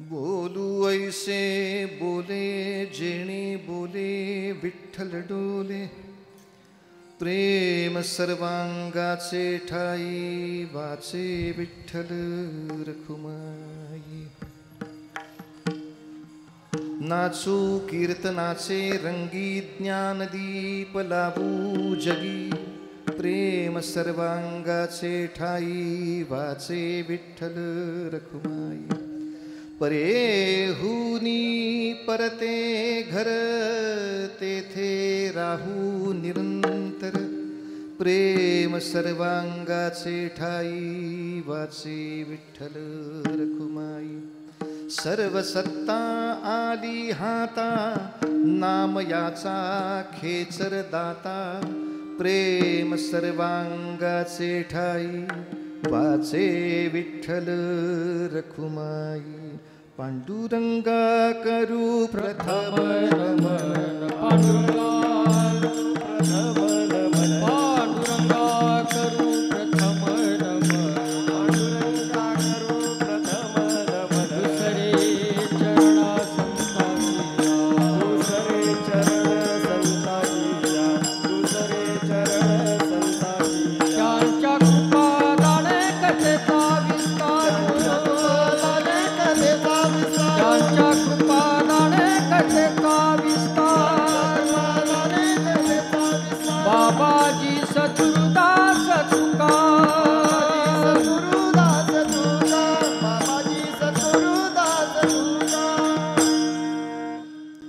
बोलू ऐसे बोले जेणे बोले विठ्ठल डोले, प्रेम सर्वांगाचे ठाई वाचे विठ्ठल रखुमाई। नाचू कीर्तनाचे रंगी ज्ञानदीप लावू जगी, प्रेम सर्वांगाचे ठाई वाचे विठ्ठल रखुमाई। परेहुनी परते घर तेथे राहू निरंतर, प्रेम सर्वांगाचे ठाई वाचे विठ्ठल रखुमाई। सर्व सत्ता आली हाता नाम याचा खेचर दाता, प्रेम सर्वांगाचे ठाई वाचे विठ्ठल रखुमाई। पांडुरंगा करू प्रथम नमन, पांडुरंगा करू प्रथम नमन, पांडुरंगा करू प्रथम नमन। दुसरे चरण संताजीया, दुसरे चरण संताजीया, त्यांच्या कृपा दाने कथेचा विस्तार, त्यांच्या कृपा दाने कथेचा विस्तार। बाबाजी सद्गुरुदास तुका, सद्गुरुदास तुका, बाबाजी सद्गुरुदास तुका।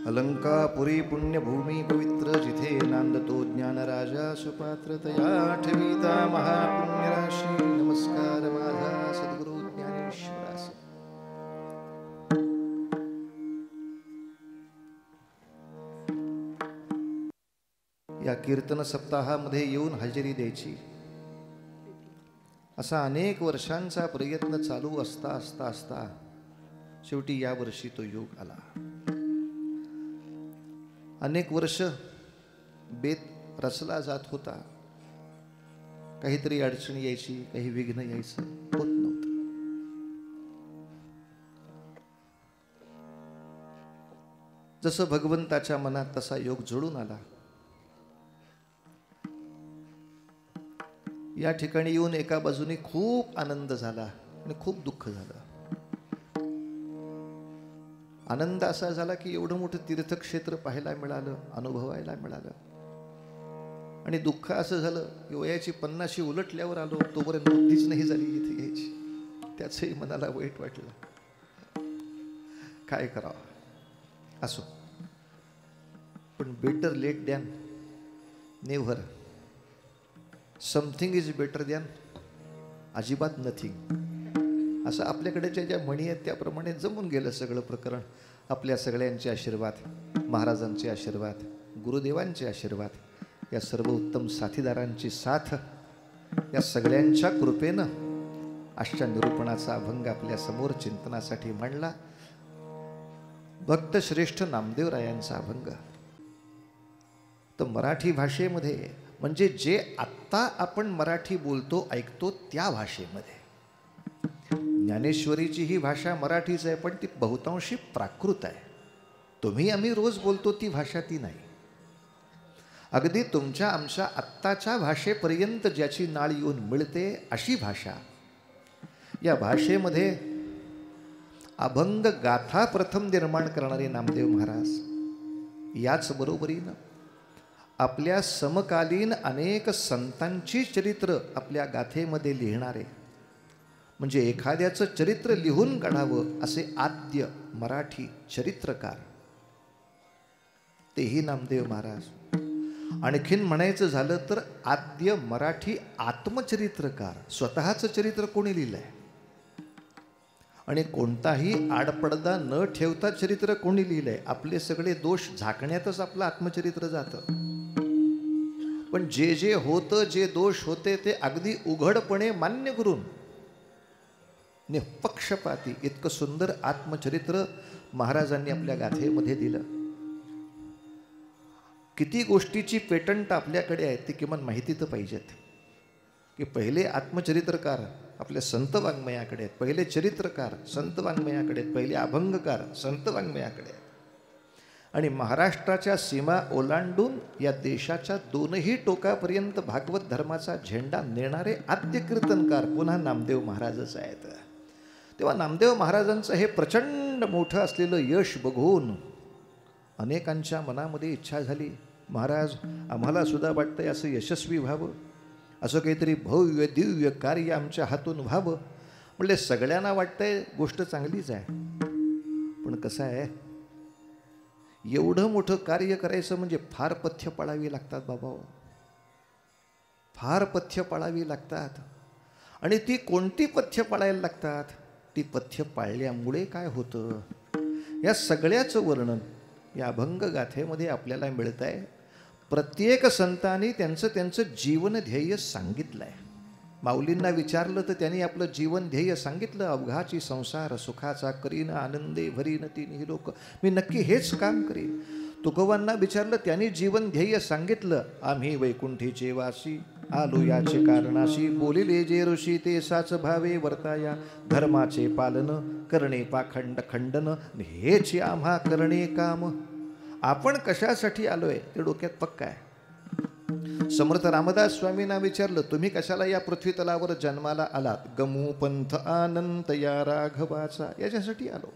अलंकापुरी पुण्यभूमी पवित्र, जिथे नांदतो ज्ञान राजा सुपात्रतया, ठेविता महापुण्यराशी। नमस्कार माझा सद्गुरु ज्ञानेश्वरास। या कीर्तन सप्ताहामध्ये येऊन हजेरी द्यायची असा अनेक वर्षांचा प्रयत्न चालू असता असता असता शेवटी या वर्षी तो योग आला। अनेक वर्ष बेत रचला जात होता, काहीतरी अडचणी यायची, काही विघ्न यायचं, होत नव्हतं। जसं भगवंताच्या मनात तसा योग जोडून आला। या ठिकाणी येऊन एका बाजूने खूप आनंद झाला आणि खूप दुःख झालं। आनंद असा झाला की एवढं मोठं तीर्थक्षेत्र पाहायला मिळालं, अनुभवायला मिळालं, आणि दुःख असं झालं की वयाची 50 उलटल्यावर आलो तोपर्यंत बुद्धीच नाही झाली इथे यायची, त्याचंही मनाला वाईट वाटलं। काय करावं, असो, पण better late than never. Something is better than अजिबात नथिंग, असं आपल्याकडेच्या ज्या म्हणी आहेत त्याप्रमाणे जमून गेलं सगळं प्रकरण। आपल्या सगळ्यांचे आशीर्वाद, महाराजांचे आशीर्वाद, गुरुदेवांचे आशीर्वाद, या सर्व उत्तम साथीदारांची साथ, या सगळ्यांच्या कृपेनं आजच्या निरूपणाचा अभंग आपल्या समोर चिंतनासाठी मांडला। भक्तश्रेष्ठ नामदेवरायांचा अभंग। तर मराठी भाषेमध्ये, म्हणजे जे आत्ता आपण मराठी बोलतो ऐकतो त्या भाषेमध्ये, ज्ञानेश्वरीची ही भाषा मराठीच आहे, पण ती बहुतांशी प्राकृत आहे। तुम्ही आम्ही रोज बोलतो ती भाषा ती नाही। अगदी तुमच्या आमच्या आत्ताच्या भाषेपर्यंत ज्याची नाळ येऊन मिळते अशी भाषा। या भाषेमध्ये अभंग गाथा प्रथम निर्माण करणारे नामदेव महाराज, याच बरोबरीनं आपल्या समकालीन अनेक संतांची चरित्र आपल्या गाथेमध्ये लिहिणारे, म्हणजे एखाद्याचं चरित्र लिहून काढावं असे आद्य मराठी चरित्रकार, तेही नामदेव महाराज। आणखीन म्हणायचं झालं तर आद्य मराठी आत्मचरित्रकार, स्वतःचं चरित्र कोणी लिहिलंय आणि कोणताही आडपडदा न ठेवता चरित्र कोणी लिहिलंय। आपले सगळे दोष झाकण्यातच आपलं आत्मचरित्र जातं, पण जे जे होतं, जे दोष होते ते अगदी उघडपणे मान्य करून निपक्षपाती इतकं सुंदर आत्मचरित्र महाराजांनी आपल्या गाथेमध्ये दिलं। किती गोष्टीची पेटंट आपल्याकडे आहे ती किमान माहिती तर पाहिजेत, की पहिले आत्मचरित्रकार आपल्या संत वाङ्मयाकडे आहेत, पहिले चरित्रकार संत वाङ्मयाकडे आहेत, पहिले अभंगकार संत वाङ्मयाकडे आहेत. आणि महाराष्ट्राच्या सीमा ओलांडून या देशाच्या दोनही टोकापर्यंत भागवत धर्माचा झेंडा नेणारे आद्य कीर्तनकार पुन्हा नामदेव महाराजच आहेत. तेव्हा नामदेव महाराजांचं हे प्रचंड मोठं असलेलं यश बघून अनेकांच्या मनामध्ये इच्छा झाली, महाराज आम्हाला सुद्धा वाटतंय असं यशस्वी व्हावं, असं काहीतरी भव्य दिव्य कार्य आमच्या हातून व्हावं. म्हणजे सगळ्यांना वाटतंय गोष्ट चांगलीच आहे, पण कसं आहे, एवढं मोठं कार्य करायचं म्हणजे फार पथ्य पाळावी लागतात बाबा, फार पथ्य पाळावी लागतात. आणि ती कोणती पथ्य पाळायला लागतात, ती पथ्य पाळल्यामुळे काय होतं, या सगळ्याचं वर्णन या अभंग गाथेमध्ये आपल्याला मिळत आहे. प्रत्येक संतांनी त्यांचं त्यांचं जीवन ध्येय सांगितलं आहे. माऊलींना विचारलं तर त्यांनी आपलं जीवन ध्येय सांगितलं, अवघाची संसार सुखाचा करीन आनंदे भरीन तिन्ही लोक, मी नक्की हेच काम करीन. तुकोबांना विचारलं, त्यांनी जीवन ध्येय सांगितलं, आम्ही वैकुंठीचे वासी आलो याचे कारणाशी, बोलिले जे ऋषी ते साच भावे वर्ताया, धर्माचे पालन करणे पाखंड खंडन, हेच आम्हा करणे काम. आपण कशासाठी आलोय ते डोक्यात पक्का आहे. समर्थ रामदास स्वामींना विचारलं, तुम्ही कशाला या पृथ्वी तलावर जन्माला आलात, गमू पंथ आनंद या राघवाचा, याच्यासाठी आलो.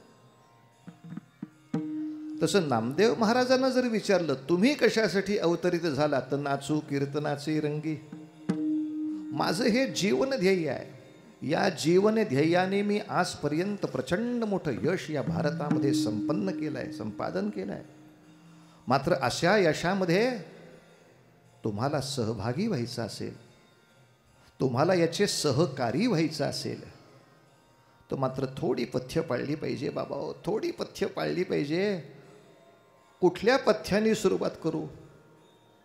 तसं नामदेव महाराजांना जर विचारलं, तुम्ही कशासाठी अवतरित झालात, तर नाचू कीर्तनाचे रंगी, माझं हे जीवन ध्येय आहे. या जीवन ध्येयाने मी आजपर्यंत प्रचंड मोठं यश या भारतामध्ये संपन्न केलं आहे, संपादन केलं आहे. मात्र अशा यशामध्ये तुम्हाला सहभागी व्हायचं असेल, तुम्हाला याचे सहकारी व्हायचं असेल, तर मात्र थोडी पथ्य पाळली पाहिजे बाबा, थोडी पथ्य पाळली पाहिजे. कुठल्या पथ्याने सुरुवात करू,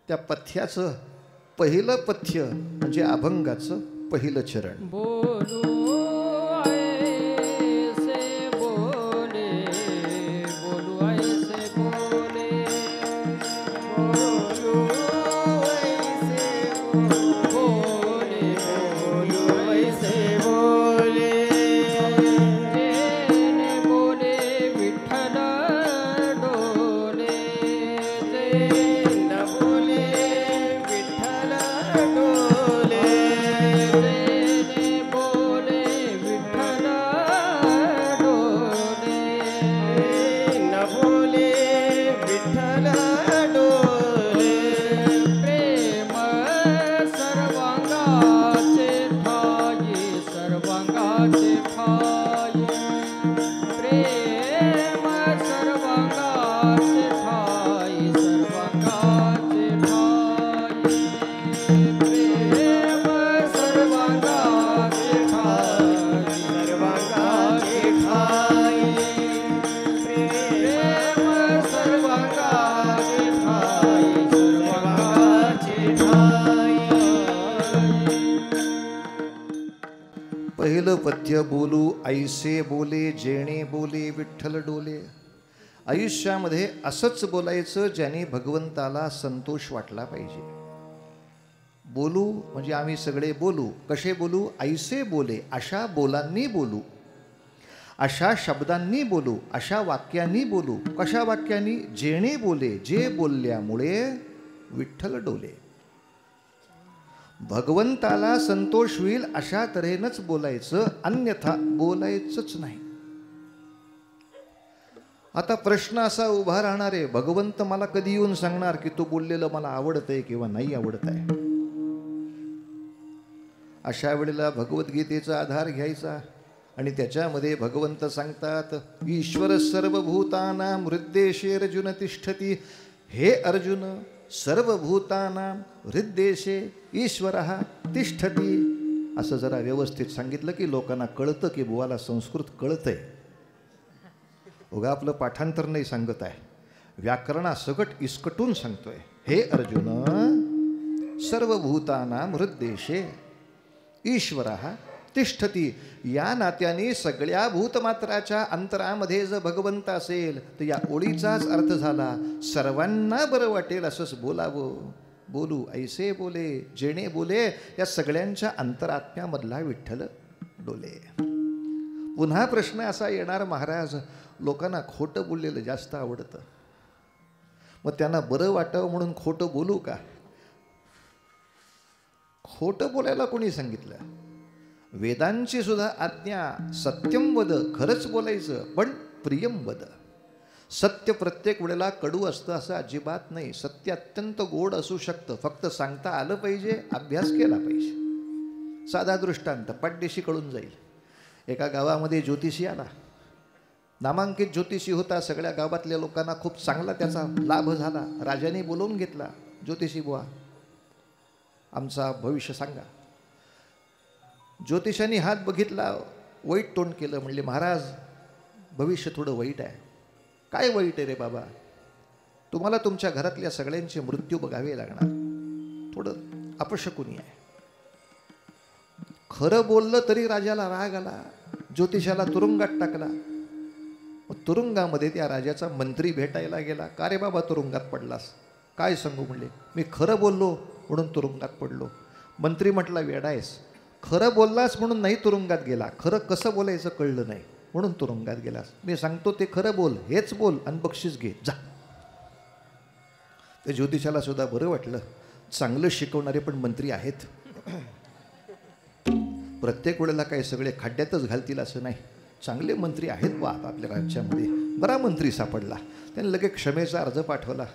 त्या पथ्याचं पहिलं पथ्य म्हणजे अभंगाचं पहिलं चरण. पहिलं पथ्य बोलू ऐसे बोले जेणे बोले विठ्ठल डोले. आयुष्यामध्ये असंच बोलायचं ज्याने भगवंताला संतोष वाटला पाहिजे. बोलू म्हणजे आम्ही सगळे बोलू. कसे बोलू? ऐसे बोले, अशा बोलांनी बोलू, अशा शब्दांनी बोलू, अशा वाक्यांनी बोलू. कशा वाक्यांनी? जेणे बोले, जे बोलल्यामुळे विठ्ठल डोले. भगवंताला संतोष होईल अशा तऱ्हेनंच बोलायचं, अन्यथा बोलायचंच नाही. आता प्रश्न असा उभा राहणार आहे, भगवंत मला कधी येऊन सांगणार की तू बोललेलं मला आवडतंय किंवा नाही आवडत आहे? अशा वेळेला भगवद्गीतेचा आधार घ्यायचा आणि त्याच्यामध्ये भगवंत सांगतात, ईश्वर सर्वभूतानां हृद्देशे अर्जुन तिष्ठती. हे अर्जुन, सर्वभूतानां हृद्देशे ईश्वरः तिष्ठती. असं जरा व्यवस्थित सांगितलं की लोकांना कळतं की बुवाला संस्कृत कळतंय. उगा आपलं पाठांतर नाही सांगत आहे, व्याकरणासकट इसकटून सांगतोय. हे अर्जुन, सर्वभूतानां हृद्देशे ईश्वरः तिष्ठती. या नात्याने सगळ्या भूतमात्राच्या अंतरामध्ये जर भगवंत असेल तर या ओळीचाच अर्थ झाला सर्वांना बरं वाटेल असंच बोलावं. बोलू ऐसे बोले जेणे बोले, या सगळ्यांच्या अंतरात्म्यामधला विठ्ठल डोले. पुन्हा प्रश्न असा येणार, महाराज लोकांना खोटं बोललेलं जास्त आवडतं, मग त्यांना बरं वाटावं म्हणून खोटं बोलू का? खोटं बोलायला कोणी सांगितलं? वेदांची सुद्धा आज्ञा सत्यम वद, खरंच बोलायचं, पण प्रियम वद. सत्य प्रत्येक वेळेला कडू असतं असं अजिबात नाही. सत्य अत्यंत गोड असू शकतं, फक्त सांगता आलं पाहिजे, अभ्यास केला पाहिजे. साधा दृष्टांत पाठदेशी कळून जाईल. एका गावामध्ये ज्योतिषी आला, नामांकित ज्योतिषी होता. सगळ्या गावातल्या लोकांना खूप चांगला त्याचा लाभ झाला. राजाने बोलवून घेतला, ज्योतिषी बुवा आमचा भविष्य सांगा. ज्योतिषांनी हात बघितला, वाईट तोंड केलं, म्हणले महाराज भविष्य थोडं वाईट आहे. काय वाईट आहे रे बाबा? तुम्हाला तुमच्या घरातल्या सगळ्यांचे मृत्यू बघावे लागणार, थोडं अपशकुनी आहे. खरं बोललं तरी राजाला राग आला, ज्योतिषाला तुरुंगात टाकला. तुरुंगामध्ये त्या राजाचा मंत्री भेटायला गेला. का रे बाबा तुरुंगात पडलास? काय सांगू म्हणले, मी खरं बोललो म्हणून तुरुंगात पडलो. मंत्री म्हटला वेडा आहेस, खरं बोललास म्हणून नाही तुरुंगात गेला, खरं कसं बोलायचं कळलं नाही म्हणून तुरुंगात गेलास. मी सांगतो ते खरं बोल, हेच बोल आणि बक्षीस घे जा. त्या ज्योतिषाला सुद्धा बरं वाटलं, चांगलं शिकवणारे पण मंत्री आहेत. प्रत्येक वेळेला काही सगळे खड्ड्यातच घालतील असं नाही, चांगले मंत्री आहेत बा आपल्या राज्यामध्ये. बरा मंत्री सापडला. त्याने लगेच क्षमेचा अर्ज पाठवला.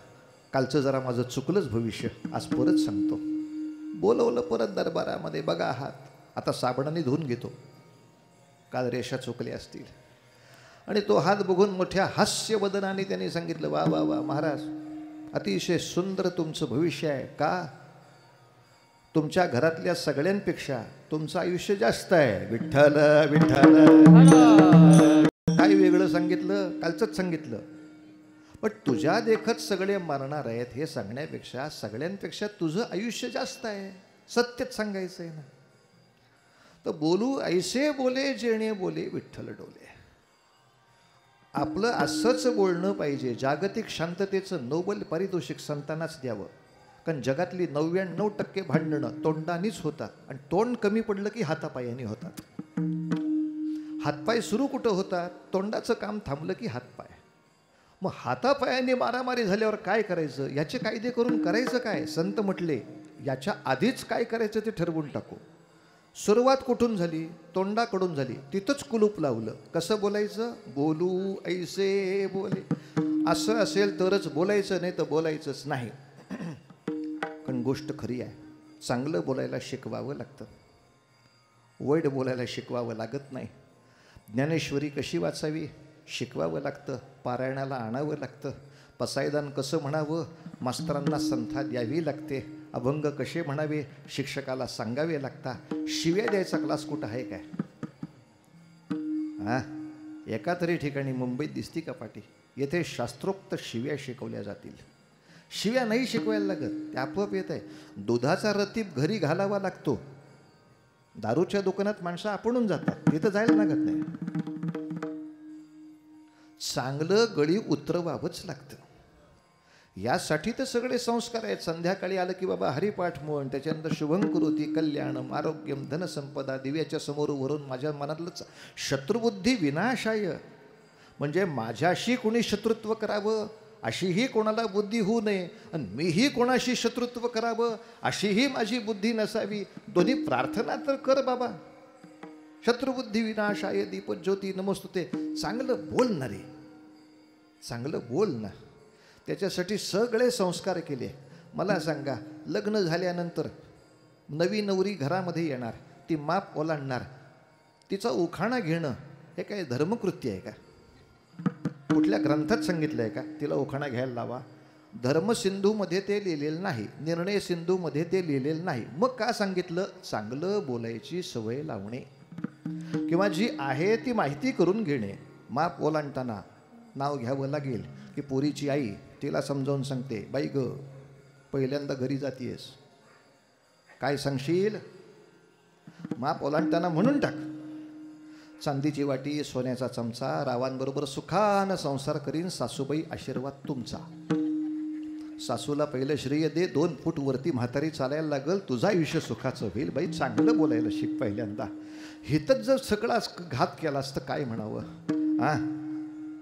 कालचं जरा माझं चुकलंच भविष्य, आज परत सांगतो. बोलवलं परत दरबारामध्ये. बघा आहात, आता साबणाने धुवून घेतो, काल रेषा चुकल्या असतील. आणि तो हात बघून मोठ्या हास्यवदनाने त्यांनी सांगितलं, वा वा वा महाराज, अतिशय सुंदर तुमचं भविष्य आहे. का? तुमच्या घरातल्या सगळ्यांपेक्षा तुमचं आयुष्य जास्त आहे. विठ्ठल विठ्ठल. काय वेगळं सांगितलं? कालचंच सांगितलं. पण तुझ्या देखत सगळे मरणार आहेत हे सांगण्यापेक्षा सगळ्यांपेक्षा तुझं आयुष्य जास्त आहे, सत्यच सांगायचं आहे ना. तर बोलू ऐसे बोले जेणे बोले विठ्ठल डोले. आपलं असंच बोलणं पाहिजे. जागतिक शांततेचं नोबेल पारितोषिक संतांनाच द्यावं. कारण जगातली 99% भांडणं तोंडानीच होतात, आणि तोंड कमी पडलं की हातापायाने होतात. हातपाय सुरू कुठं होतात? तोंडाचं काम थांबलं की हातपाय. मग हातापायाने मारामारी झाल्यावर काय करायचं? याचे कायदे करून करायचं काय? संत म्हटले, याच्या आधीच काय करायचं ते ठरवून टाकू. सुरुवात कुठून झाली? तोंडाकडून झाली. तिथंच कुलूप लावलं. कसं बोलायचं? बोलू ऐसे बोले. असं असेल तरच बोलायचं, नाही तर बोलायचंच नाही. पण गोष्ट खरी आहे, चांगलं बोलायला शिकवावं लागतं, वाईट बोलायला शिकवावं लागत नाही. ज्ञानेश्वरी कशी वाचावी शिकवावं लागतं, पारायणाला आणावं लागतं. पसायदान कसं म्हणावं मास्तरांना संथा द्यावी लागते. अभंग कसे म्हणावे शिक्षकाला सांगावे लागतात. शिव्या द्यायचा क्लास कुठं आहे काय? हां, एका तरी ठिकाणी मुंबईत दिसती का पाटी? येथे शास्त्रोक्त शिव्या शिकवल्या जातील. शिव्या नाही शिकवायला लागत, ते आपोआप येत आहे. दुधाचा रतीब घरी घालावा लागतो. दारूच्या दुकानात माणसं आपणून जातात, तिथं जायला लागत नाही. चांगलं गळी उतरवावंच लागतं. यासाठी तर सगळे संस्कार आहेत. संध्याकाळी आलं की बाबा हरिपाठ म्हण, त्याच्यानंतर शुभं करोति कल्याणम आरोग्यम धनसंपदा. दिव्याच्या समोर वरून माझ्या मनातलं शत्रुबुद्धी विनाशाय, म्हणजे माझ्याशी कोणी शत्रुत्व करावं अशीही कोणाला बुद्धी होऊ नये, आणि मीही कोणाशी शत्रुत्व करावं अशीही माझी बुद्धी नसावी. दोन्ही प्रार्थना तर कर बाबा. शत्रुबुद्धी विनाशाय दीपज्योती नमोस्तुते. चांगलं बोल ना रे, चांगलं बोल ना. त्याच्यासाठी सगळे संस्कार केले. मला सांगा, लग्न झाल्यानंतर नवी नवरी घरामध्ये येणार, ती माप ओलांडणार, तिचा उखाणा घेणं हे काय धर्मकृत्य आहे का? कुठल्या ग्रंथात सांगितलं आहे का तिला उखाणा घ्यायला लावा? धर्मसिंधूमध्ये ते लिहिलेलं नाही, निर्णय सिंधूमध्ये ते लिहिलेलं नाही. मग का सांगितलं? चांगलं बोलायची सवय लावणे, किंवा जी आहे ती माहिती करून घेणे. माप ओलांडताना नाव घ्यावं लागेल की पोरीची आई तिला समजावून सांगते, बाई ग पहिल्यांदा घरी जातीयस, काय सांगशील? माप ओलांडताना म्हणून टाक, चांदीची वाटी सोन्याचा चमचा, रावांबरोबर सुखानं संसार करीन सासूबाई, आशीर्वाद तुमचा. सासूला पहिलं श्रेय दे, 2 फूट वरती म्हातारी चालायला लागल, तुझं आयुष्य सुखाचं होईल. बाई चांगलं बोलायला शिक पहिल्यांदा. हितच जर सगळा घात केला असतं काय म्हणावं.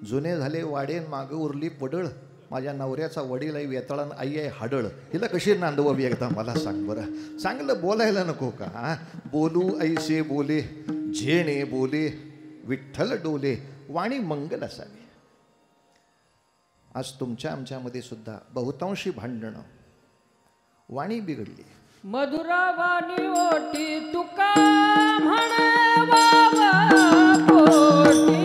जुने झाले वाडे, मागं उरली पडळ, माझ्या नवऱ्याचा वडील आई वेताळान, आई आहे हाडळ, हिला कशी नांदवावी एकदा मला सांग बरं. चांगलं बोलायला नको का. बोलू ऐसे बोले, झेणे बोले, विठ्ठल डोले, वाणी मंगल असावी. आज तुमच्या आमच्यामध्ये सुद्धा बहुतांशी भांडणं, वाणी बिघडली. मधुरा वाणी ओटी तुका म्हणे बाबा पोटी,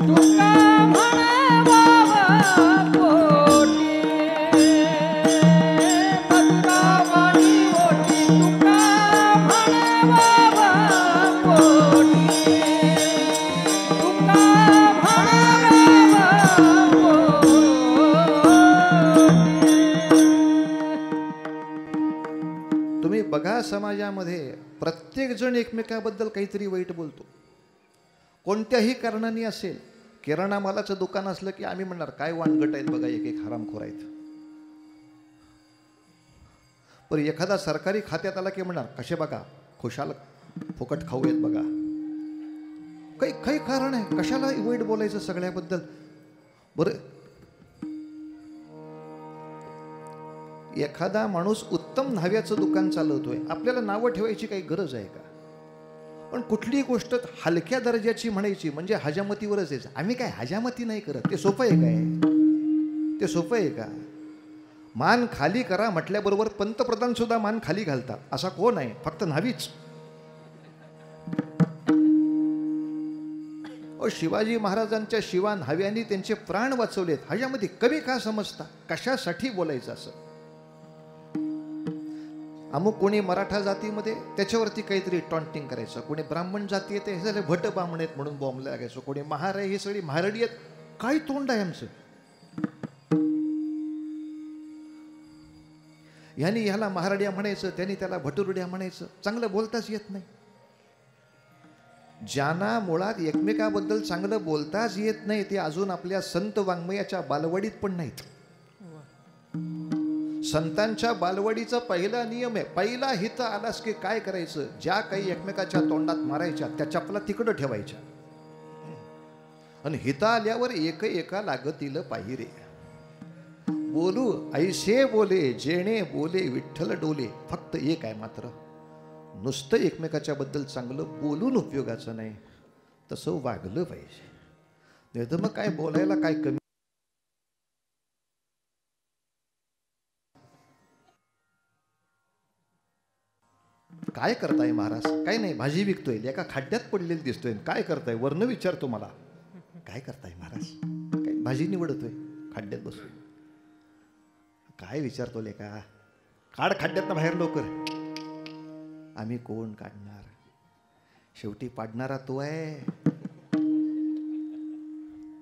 तुका म्हणे बाबा पोटी. मधुरा वाणी ओटी तुका म्हणे बाबा पोटी, तुका म्हणे बाबा पोटी. तुम्ही बघा समाजामध्ये प्रत्येक जण एकमेकाबद्दल काहीतरी वाईट बोलतो, कोणत्याही कारणाने असेल. किराणा मालाचं दुकान असलं की आम्ही म्हणणार काय वाणगट आहेत बघा, एक एक हरामखोर आहेत. पण एखादा सरकारी खात्यात आला की म्हणणार कसे बघा खुशाल फुकट खाऊ आहेत बघा. काही काही कारण आहे, कशाला वाईट बोलायचं सगळ्याबद्दल. बरं, एखादा माणूस उत्तम न्हाव्याचं दुकान चालवतोय, आपल्याला नावं ठेवायची काही गरज आहे का. पण कुठली गोष्ट हलक्या दर्जाची म्हणायची म्हणजे हजामतीवरच यायचं. आम्ही काय हजामती नाही करत, ते सोपं आहे काय, ते सोपं आहे का. मान खाली करा म्हटल्याबरोबर पंतप्रधान सुद्धा मान खाली घालतात, असा कोण आहे. फक्त न्हावीच. शिवाजी महाराजांच्या शिवा न्हाव्यांनी त्यांचे प्राण वाचवलेत, हजामती कमी का समजता, कशासाठी बोलायचं असं. अमुक कोणी मराठा जातीमध्ये त्याच्यावरती काहीतरी टॉन्टिंग करायचं, कोणी ब्राह्मण जाती येते हे झाले भट बामण आहेत म्हणून बॉम्बला लागायचं, कोणी महार आहे ही सगळी महारडी आहेत. काय तोंड आहे आमचं. ह्यानी ह्याला महारड्या म्हणायचं, त्यांनी त्याला भटुरड्या म्हणायचं. चांगलं बोलताच येत नाही. ज्यांना मुळात एकमेकाबद्दल चांगलं बोलताच येत नाही ते अजून आपल्या संत वाङ्मयाच्या बालवाडीत पण नाहीत. संतांच्या बालवाडीचा पहिला नियम आहे, पहिला हित आलास की काय करायचं, ज्या काही एकमेकाच्या तोंडात मारायच्या त्या चपला तिकडं ठेवायच्या आणि हित आल्यावर एक एका लागतील पाहिरे. बोलू ऐसे बोले, जेणे बोले, विठ्ठल डोले. फक्त एक आहे मात्र, नुसतं एकमेकाच्या बद्दल चांगलं बोलून उपयोगाचं नाही, तसं वागलं पाहिजे. नाही तर मग काय बोलायला काय कमी. काय करताय महाराज. काय नाही, भाजी विकतोय, एका खड्ड्यात पडलेली दिसतोय. काय करताय वर्ण विचारतो मला. काय करताय महाराज. काय भाजी निवडतोय, खड्ड्यात बसतोय. काय विचारतो लेका, काढ खड्ड्यात बाहेर लवकर. आम्ही कोण काढणार, शेवटी पाडणारा तो आहे,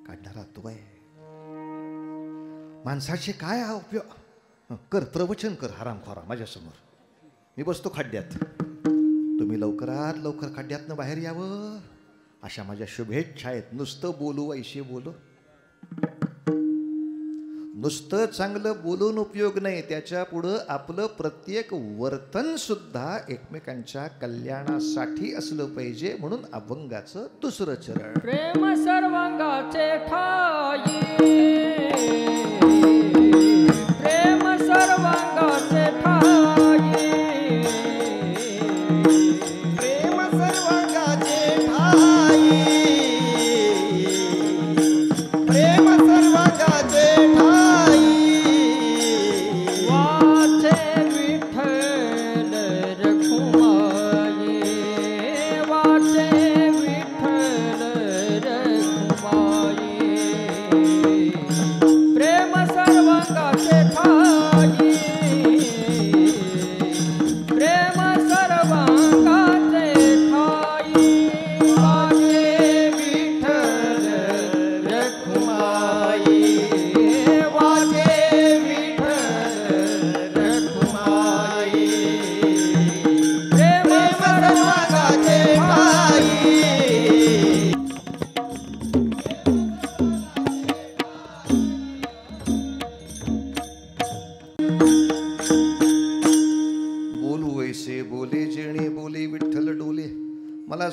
काढणारा तो आहे. माणसाचे काय उपयोग. कर प्रवचन कर हरामखोरा माझ्यासमोर, मी बसतो खड्ड्यात. तुम्ही लवकरात लवकर खड्ड्यातनं बाहेर यावं अशा माझ्या शुभेच्छा आहेत. नुसतं बोलू ऐशी बोलू, नुसतं चांगलं बोलून उपयोग नाही, त्याच्या पुढं आपलं प्रत्येक वर्तन सुद्धा एकमेकांच्या कल्याणासाठी असलं पाहिजे. म्हणून अभंगाचं दुसरं चरण. प्रेम सर्वांगाचे ठाई, प्रेम सर्वांगाचे ठाई, प्रेम सर्वांगाचे ठाई, प्रेम सर्वांगाचे ठाई. वाचे विठ्ठल रखुमाई, वाचे विठ्ठल रखुमाई. प्रेम सर्वांगाचे ठाई, प्रेम सर्वांगाचे ठाई. वाचे विठ्ठल रखुमाई.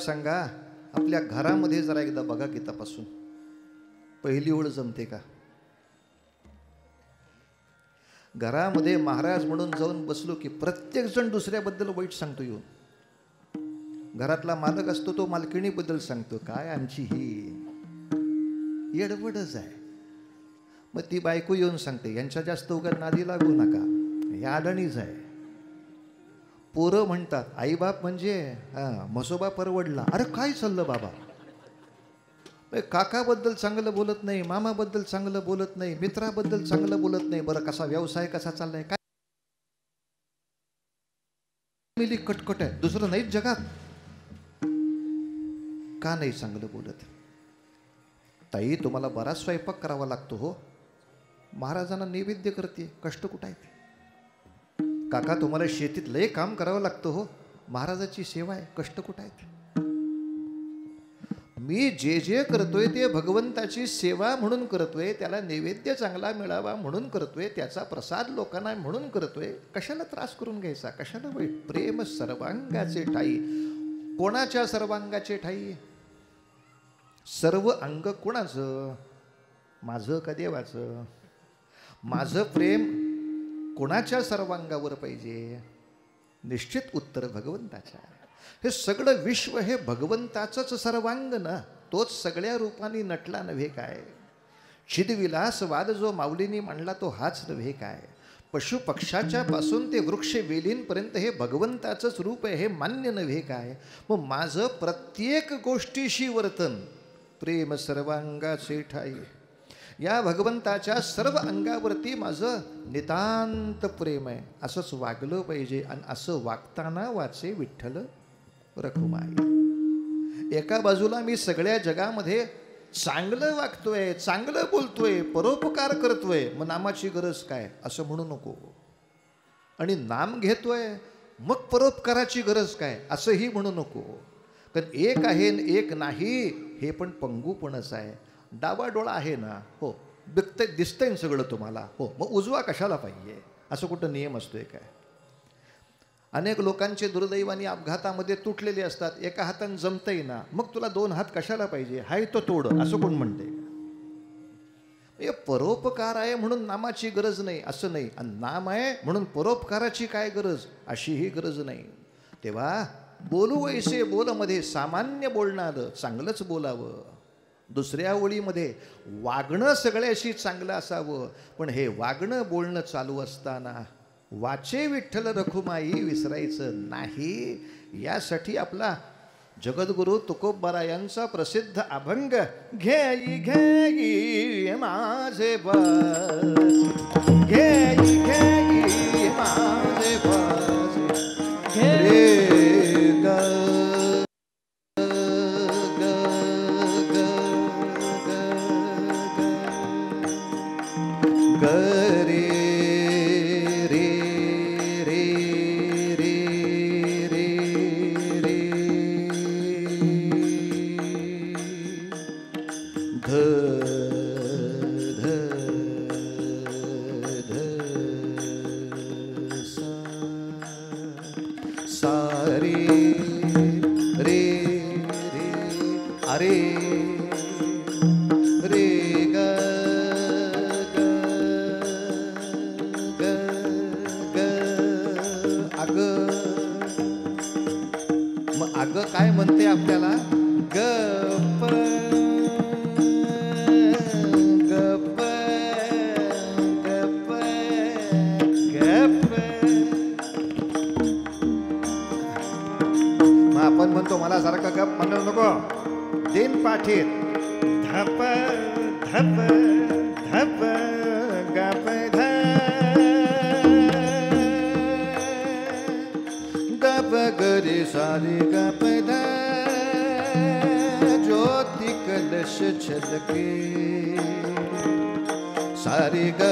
सांगा, आपल्या घरामध्ये जरा एकदा बघा गीतापासून पहिली ओळ जमते का? घरामध्ये महाराज म्हणून जाऊन बसलो की प्रत्येक जण दुसऱ्याबद्दल वाईट सांगतो. येऊन घरातला मालक असतो तो मालकिणीबद्दल सांगतो, काय आमची ही येडवडच आहे. मग ती बायको येऊन सांगते, यांच्या जास्त उगाच नादी लागू नका, हे अडाणीच आहे. पोरं म्हणतात, आईबाप म्हणजे म्हसोबा परवडला. अरे काय चाललं बाबा, काकाबद्दल चांगलं बोलत नाही, मामाबद्दल चांगलं बोलत नाही, मित्राबद्दल चांगलं बोलत नाही. बरं कसा व्यवसाय कसा चाललाय, काय मिली कटकट आहे, दुसरं नाहीच जगात. का नाही चांगलं बोलत? ताई तुम्हाला बराच स्वयंपाक करावा लागतो हो, महाराजांना नैवेद्य करते, कष्ट कुठं आहेत? काका तुम्हाला शेतीत लय काम करावं लागतं हो, महाराजाची सेवा आहे, कष्ट कुठं आहेत? मी जे जे करतोय ते भगवंताची सेवा म्हणून करतोय, त्याला नैवेद्य चांगला मिळावा म्हणून करतोय, त्याचा प्रसाद लोकांना म्हणून करतोय. कशाला त्रास करून घ्यायचा, कशाला वाईट? प्रेम सर्वांगाचे ठाई. कोणाच्या सर्वांगाचे ठाई? सर्व अंग कोणाचं? माझं का देवाचं? माझं प्रेम कोणाच्या सर्वांगावर पाहिजे? निश्चित उत्तर भगवंताच्या. हे सगळं विश्व हे भगवंताचंच सर्वांग ना, तोच सगळ्या रूपांनी नटला नव्हे काय? चिदविलास वाद जो माऊलींनी मांडला तो हाच नव्हे काय? पशु पक्षाच्या पासून ते वृक्ष वेलींपर्यंत हे भगवंताचंच रूप आहे, हे मान्य नव्हे काय? मग माझं प्रत्येक गोष्टीशी वर्तन प्रेम सर्वांगाचे ठाई. या भगवंताच्या सर्व अंगावरती माझं नितांत प्रेम आहे, असंच वागलं पाहिजे. आणि असं वागताना वाचे विठ्ठल रखुमाई. एका बाजूला मी सगळ्या जगामध्ये चांगलं वागतोय, चांगलं बोलतोय, परोपकार करतोय, मग नामाची गरज काय असं म्हणू नको. आणि नाम घेतोय मग परोपकाराची गरज काय असंही म्हणू नको. कारण एक आहे एक नाही हे पण पंगूपणच आहे. डावा डोळा आहे ना, हो दिसतंय ना सगळं तुम्हाला, हो मग उजवा कशाला पाहिजे असं कुठं नियम असतोय काय? अनेक लोकांचे दुर्दैवानी अपघातामध्ये तुटलेले असतात, एका हाताने जमतंय ना, मग तुला दोन हात कशाला पाहिजे, हाय तो तोड असं कोण म्हणते? हे परोपकार आहे म्हणून नामाची गरज नाही असं नाही, आणि नाम आहे म्हणून परोपकाराची काय गरज अशीही गरज नाही. तेव्हा बोलू वैसे बोलमध्ये सामान्य बोलणं चांगलंच बोलावं. दुसऱ्या ओळीमध्ये वागणं सगळ्याशी चांगलं असावं, पण हे वागणं बोलणं चालू असताना वाचे विठ्ठल रखुमाई विसरायचं नाही. यासाठी आपला जगद्गुरु तुकोबरा यांचा प्रसिद्ध अभंग घेई घेई माझे बस, घेई घेई माझे बस, घे ग गरे रे रे रे रे रे ध ध ध सा रे रे रे अरे रे ग अगं काय म्हणते आपल्याला? गप गप गप गप. मग आपण म्हणतो मला सारखं गप म्हणू नको, दिन पाठीत धप धप धप गप गप गरे सारे गप ध ज्योति कलश छलके सारे ग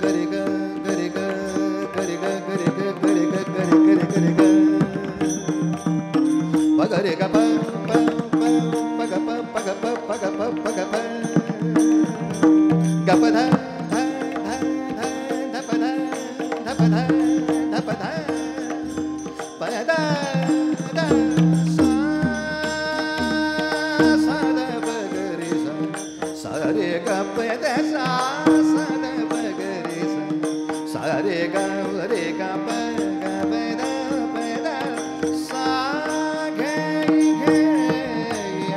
गरे ग गरे ग गरे ग गरे ग गरे ग गरे गरे गरे ग पगरे ग प प प ग प पग प पग प पग प गप ध ध ध ध ध प ध ध प ध ध प ध प द द सा रे ग प द सा सा द प ग रे सा रे ग ग प ग प द सा घे घे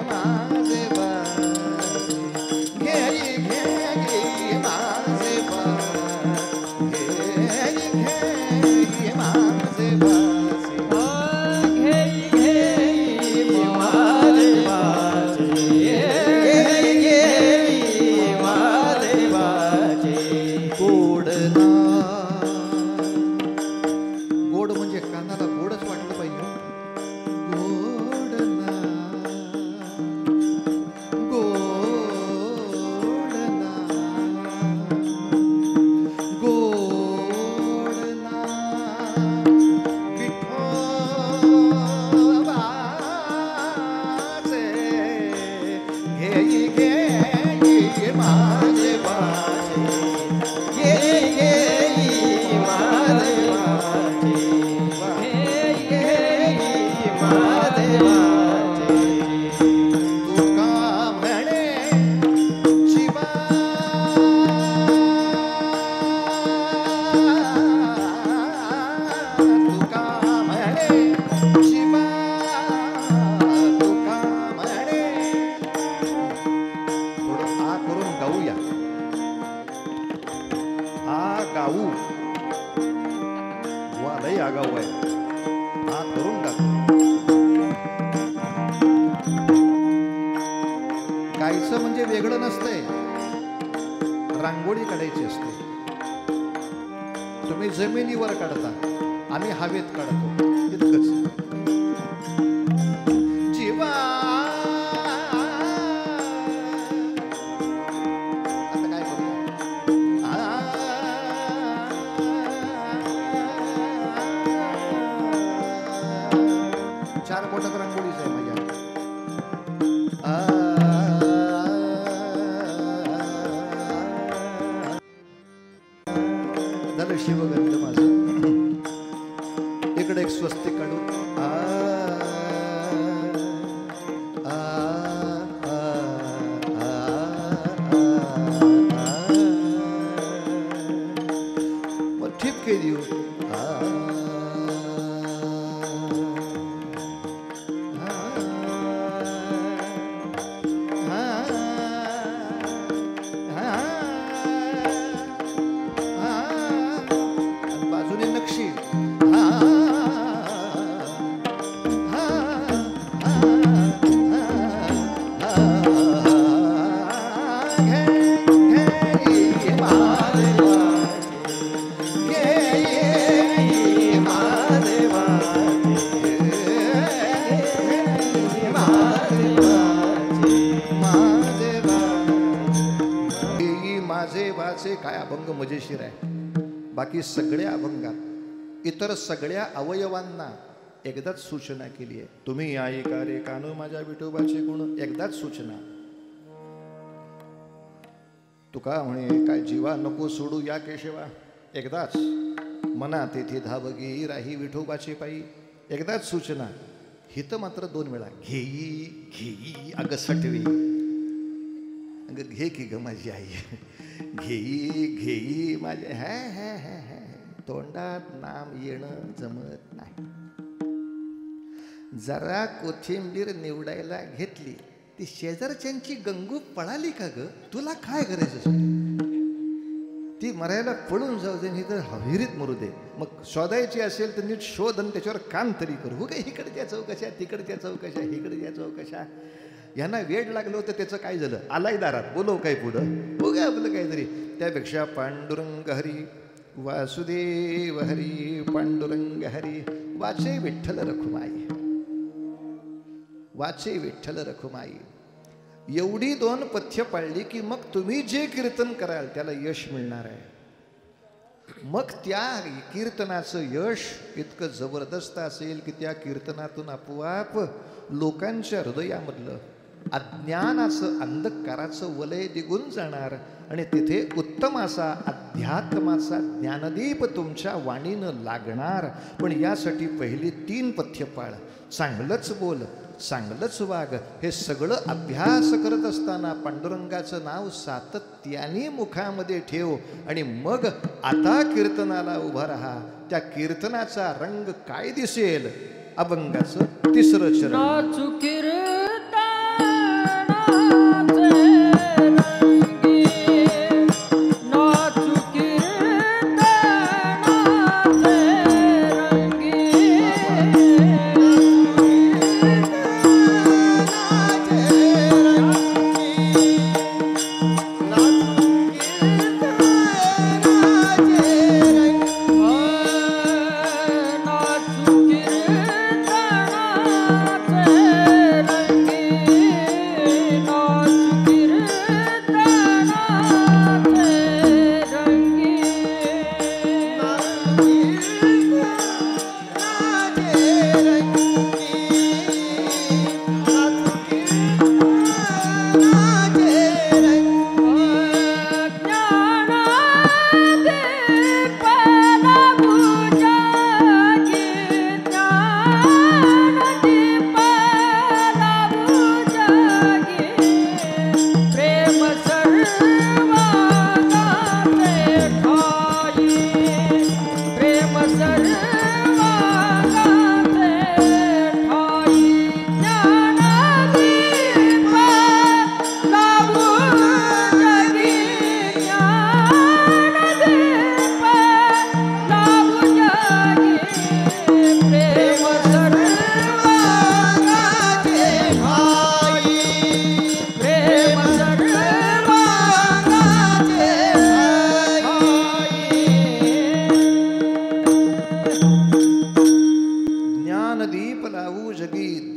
माझे बासे घे घे माझे बासे घे माझे बासे गोड म्हणजे कानाला गोडच वाटलं पाहिजे. गोड ना गोड ना गोड ना विठोबाचे घेई घेई माझे बाचे घेई घेई माझे आगाऊ आहे हा करून टाक. गायचं म्हणजे वेगळं नसतंय, रांगोळी काढायची असते. तुम्ही जमिनीवर काढता, आम्ही हवेत काढतो, इतकंच. जीवा आता काय करूया, चार बोटात रांगोळीच आहे माझ्या. झालं शिवगंध माझं. इकडे एक स्वस्तिक काढू. मग ठिपके देऊ. काय अभंग मजेशीर आहे. बाकी सगळ्या अभंगात इतर सगळ्या अवयवांना एकदाच सूचना केली आहे. तुम्ही आई का रे कानू माझ्या विठोबाचे गुण, एकदाच सूचना. तुका म्हणे काय जीवा नको सोडू या केशवा, एकदाच. मना तेथे धावगी राही विठोबाचे पायी, एकदाच सूचना. हित मात्र 2 वेळा. घेई घेई अग सटवी, अग घे की ग माझी आई, घेई घेई माझे. हे तोंडात नाम येणं जमत नाही. जरा कोथिंबीर निवडायला घेतली, ती शेजारच्यांची गंगू पळाली का ग, तुला काय करायचं? ती मरायला पळून जाऊ दे, नाही तर हविरीत मरू दे. मग शोधायची असेल तर नीट शोध आणि त्याच्यावर काम तरी करू. हो काय इकडच्या चौकशा, तिकडच्या चौकशा, इकडच्या चौकशा. यांना वेड लागलं होतं, त्याचं काय झालं? आलाय दारात, बोलव काय पुढं, हो काय आपलं काहीतरी. त्यापेक्षा पांडुरंग हरी वासुदेव हरी पांडुरंग हरी वाचे विठ्ठल रखुमाई, वाचे विठ्ठल रखुमाई. एवढी 2 पथ्य पाळली की मग तुम्ही जे कीर्तन कराल त्याला यश मिळणार आहे. मग त्या कीर्तनाचं यश इतकं जबरदस्त असेल की त्या कीर्तनातून आपोआप लोकांच्या हृदयामधलं अज्ञानाचं अंधकाराचं वलय निघून जाणार आणि तिथे उत्तम असा अध्यात्माचा ज्ञानदीप तुमच्या वाणीनं लागणार. पण यासाठी पहिली 3 पथ्य पाळ. चांगलंच बोल, चांगलंच वाग. हे सगळं अभ्यास करत असताना पांडुरंगाचं नाव सातत्याने मुखामध्ये ठेव आणि मग आता कीर्तनाला उभा राहा. त्या कीर्तनाचा रंग काय दिसेल? अभंगाचं तिसरं चरण. नाचू कीर्तनाचे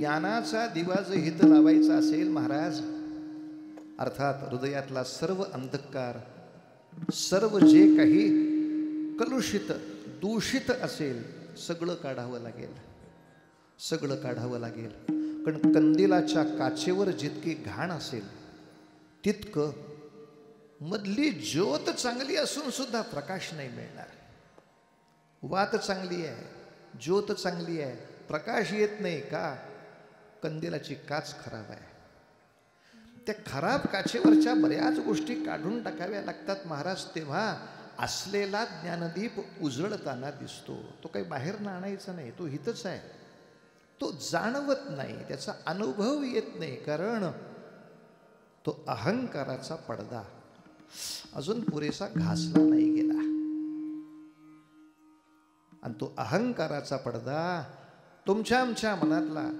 ज्ञानाचा दिवा जर हित लावायचा असेल महाराज, अर्थात हृदयातला सर्व अंधकार, सर्व जे काही कलुषित दूषित असेल सगळं काढावं लागेल, सगळं काढावं लागेल. कारण कंदिलाच्या काचेवर जितकी घाण असेल तितकं मधली ज्योत चांगली असून सुद्धा प्रकाश नाही मिळणार. वात चांगली आहे, ज्योत चांगली आहे, प्रकाश येत नाही का? कंदिलाची काच खराब आहे. त्या खराब काचेवरच्या बऱ्याच गोष्टी काढून टाकाव्या लागतात महाराज. तेव्हा असलेला ज्ञानदीप उजळताना दिसतो. तो काही बाहेर आणायचा नाही, तो हितच आहे. तो जाणवत नाही, त्याचा अनुभव येत नाही, कारण तो अहंकाराचा पडदा अजून पुरेसा घासला नाही गेला. आणि तो अहंकाराचा पडदा तुमच्या आमच्या मनातला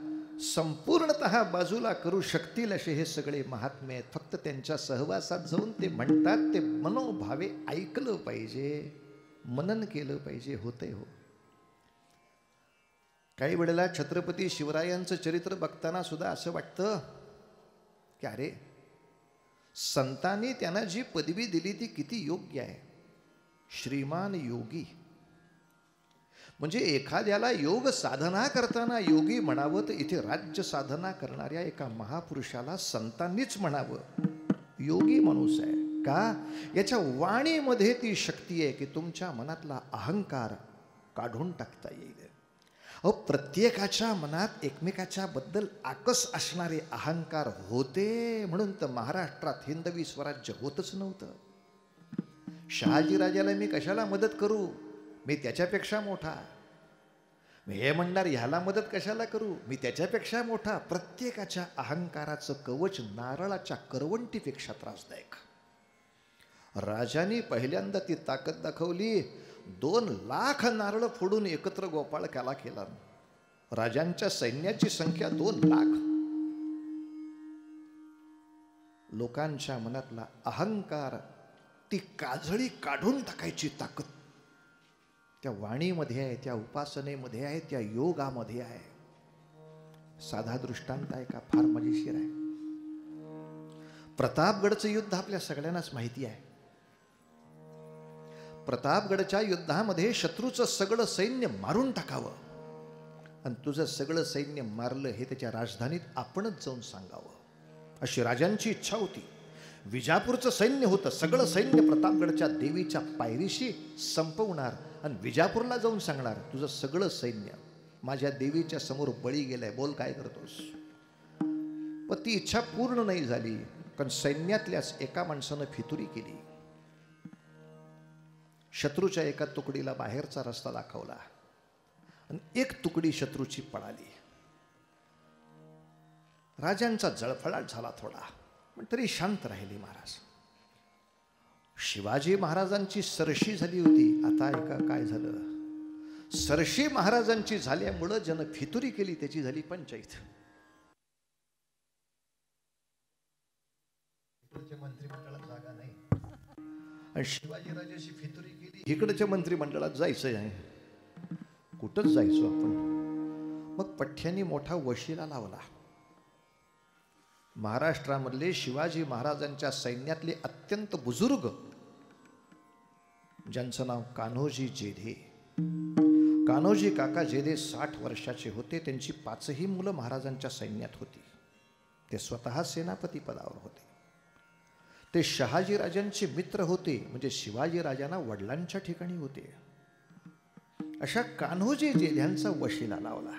संपूर्णतः बाजूला करू शकतील असे हे सगळे महात्मे आहेत. फक्त त्यांच्या सहवासात जाऊन ते म्हणतात ते मनोभावे ऐकलं पाहिजे, मनन केलं पाहिजे. होते हो. काही वेळेला छत्रपती शिवरायांचं चरित्र बघताना सुद्धा असं वाटतं की अरे, संतांनी त्यांना जी पदवी दिली ती किती योग्य आहे. श्रीमान योगी म्हणजे एखाद्याला योग साधना करताना योगी म्हणावं तर इथे राज्य साधना करणाऱ्या एका महापुरुषाला संतांनीच म्हणावं योगी माणूस आहे. का? याच्या वाणीमध्ये ती शक्ती आहे की तुमच्या मनातला अहंकार काढून टाकता येईल. प्रत्येकाच्या मनात एकमेकाच्या बद्दल आकस असणारे अहंकार होते, म्हणून तर महाराष्ट्रात हिंदवी स्वराज्य होतच नव्हतं. शहाजीराजाला मी कशाला मदत करू, मी त्याच्यापेक्षा मोठा. हे म्हणणार ह्याला मदत कशाला करू, मी त्याच्यापेक्षा मोठा. प्रत्येकाच्या अहंकाराचं कवच नारळाच्या करवंटीपेक्षा त्रासदायक. राजाने पहिल्यांदा ती ताकद दाखवली. 2 लाख नारळ फोडून एकत्र गोपाळकाला केला. राजांच्या सैन्याची संख्या 2 लाख. लोकांच्या मनातला अहंकार, ती काजळी काढून टाकायची ताकद त्या वाणीमध्ये आहे, त्या उपासनेमध्ये आहे, त्या योगामध्ये आहे. साधा दृष्टांत आहे का? फार मजेशीर आहे. प्रतापगडचं युद्ध आपल्या सगळ्यांनाच माहिती आहे. प्रतापगडच्या युद्धामध्ये शत्रूचं सगळं सैन्य मारून टाकावं आणि तुझं सगळं सैन्य मारलं हे त्याच्या राजधानीत आपणच जाऊन सांगावं अशी राजांची इच्छा होती. विजापूरचं सैन्य होतं, सगळं सैन्य प्रतापगडच्या देवीच्या पायरीशी संपवणार आणि विजापूरला जाऊन सांगणार तुझं सगळं सैन्य माझ्या देवीच्या समोर बळी गेलंय, बोल काय करतोस. पण ती इच्छा पूर्ण नाही झाली, कारण सैन्यातल्याच एका माणसानं फितुरी केली. शत्रूच्या एका तुकडीला बाहेरचा रस्ता दाखवला आणि एक तुकडी शत्रूची पळाली. राजांचा जळफळाट झाला थोडा, पण तरी शांत राहिली महाराज. शिवाजी महाराजांची सरशी झाली होती. आता ऐका काय झालं. सरशी महाराजांची झाल्यामुळं ज्यानं फितुरी केली त्याची झाली पंचायत. मंत्रिमंडळात जागा नाही आणि शिवाजीराजाची फितुरी केली. इकडच्या मंत्रिमंडळात जायचं आहे, कुठंच जायचो आपण. मग पठ्ठ्यांनी मोठा वशिला लावला. महाराष्ट्रामधले शिवाजी महाराजांच्या सैन्यातले अत्यंत बुजुर्ग, ज्यांचं नाव कान्होजी जेधे. कान्होजी काका जेधे 60 वर्षाचे होते. त्यांची 5ही मुलं महाराजांच्या सैन्यात होती. ते स्वतः सेनापती पदावर होते. ते शहाजीराजांचे मित्र होते, म्हणजे शिवाजीराजांना वडिलांच्या ठिकाणी होते. अशा कान्होजी जेध्यांचा वशिला लावला.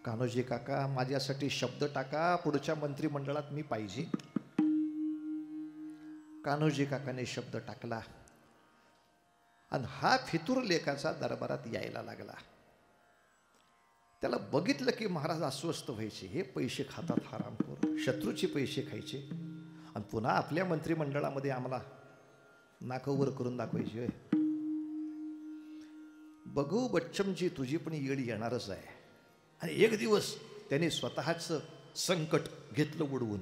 कान्होजी काका माझ्यासाठी शब्द टाका, पुढच्या मंत्रिमंडळात मी पाहिजे. कान्होजी काकाने शब्द टाकला आणि हा फितूर लेखाचा दरबारात यायला लागला. त्याला बघितलं की महाराज अस्वस्थ व्हायचे. हे पैसे खातात हरामखोर, शत्रूचे पैसे खायचे आणि पुन्हा आपल्या मंत्रिमंडळामध्ये आम्हाला नाकवर करून दाखवायची. बघू बच्चमजी, तुझी पण येळ येणारच आहे. आणि एक दिवस त्याने स्वतःचं संकट घेतलं उडवून.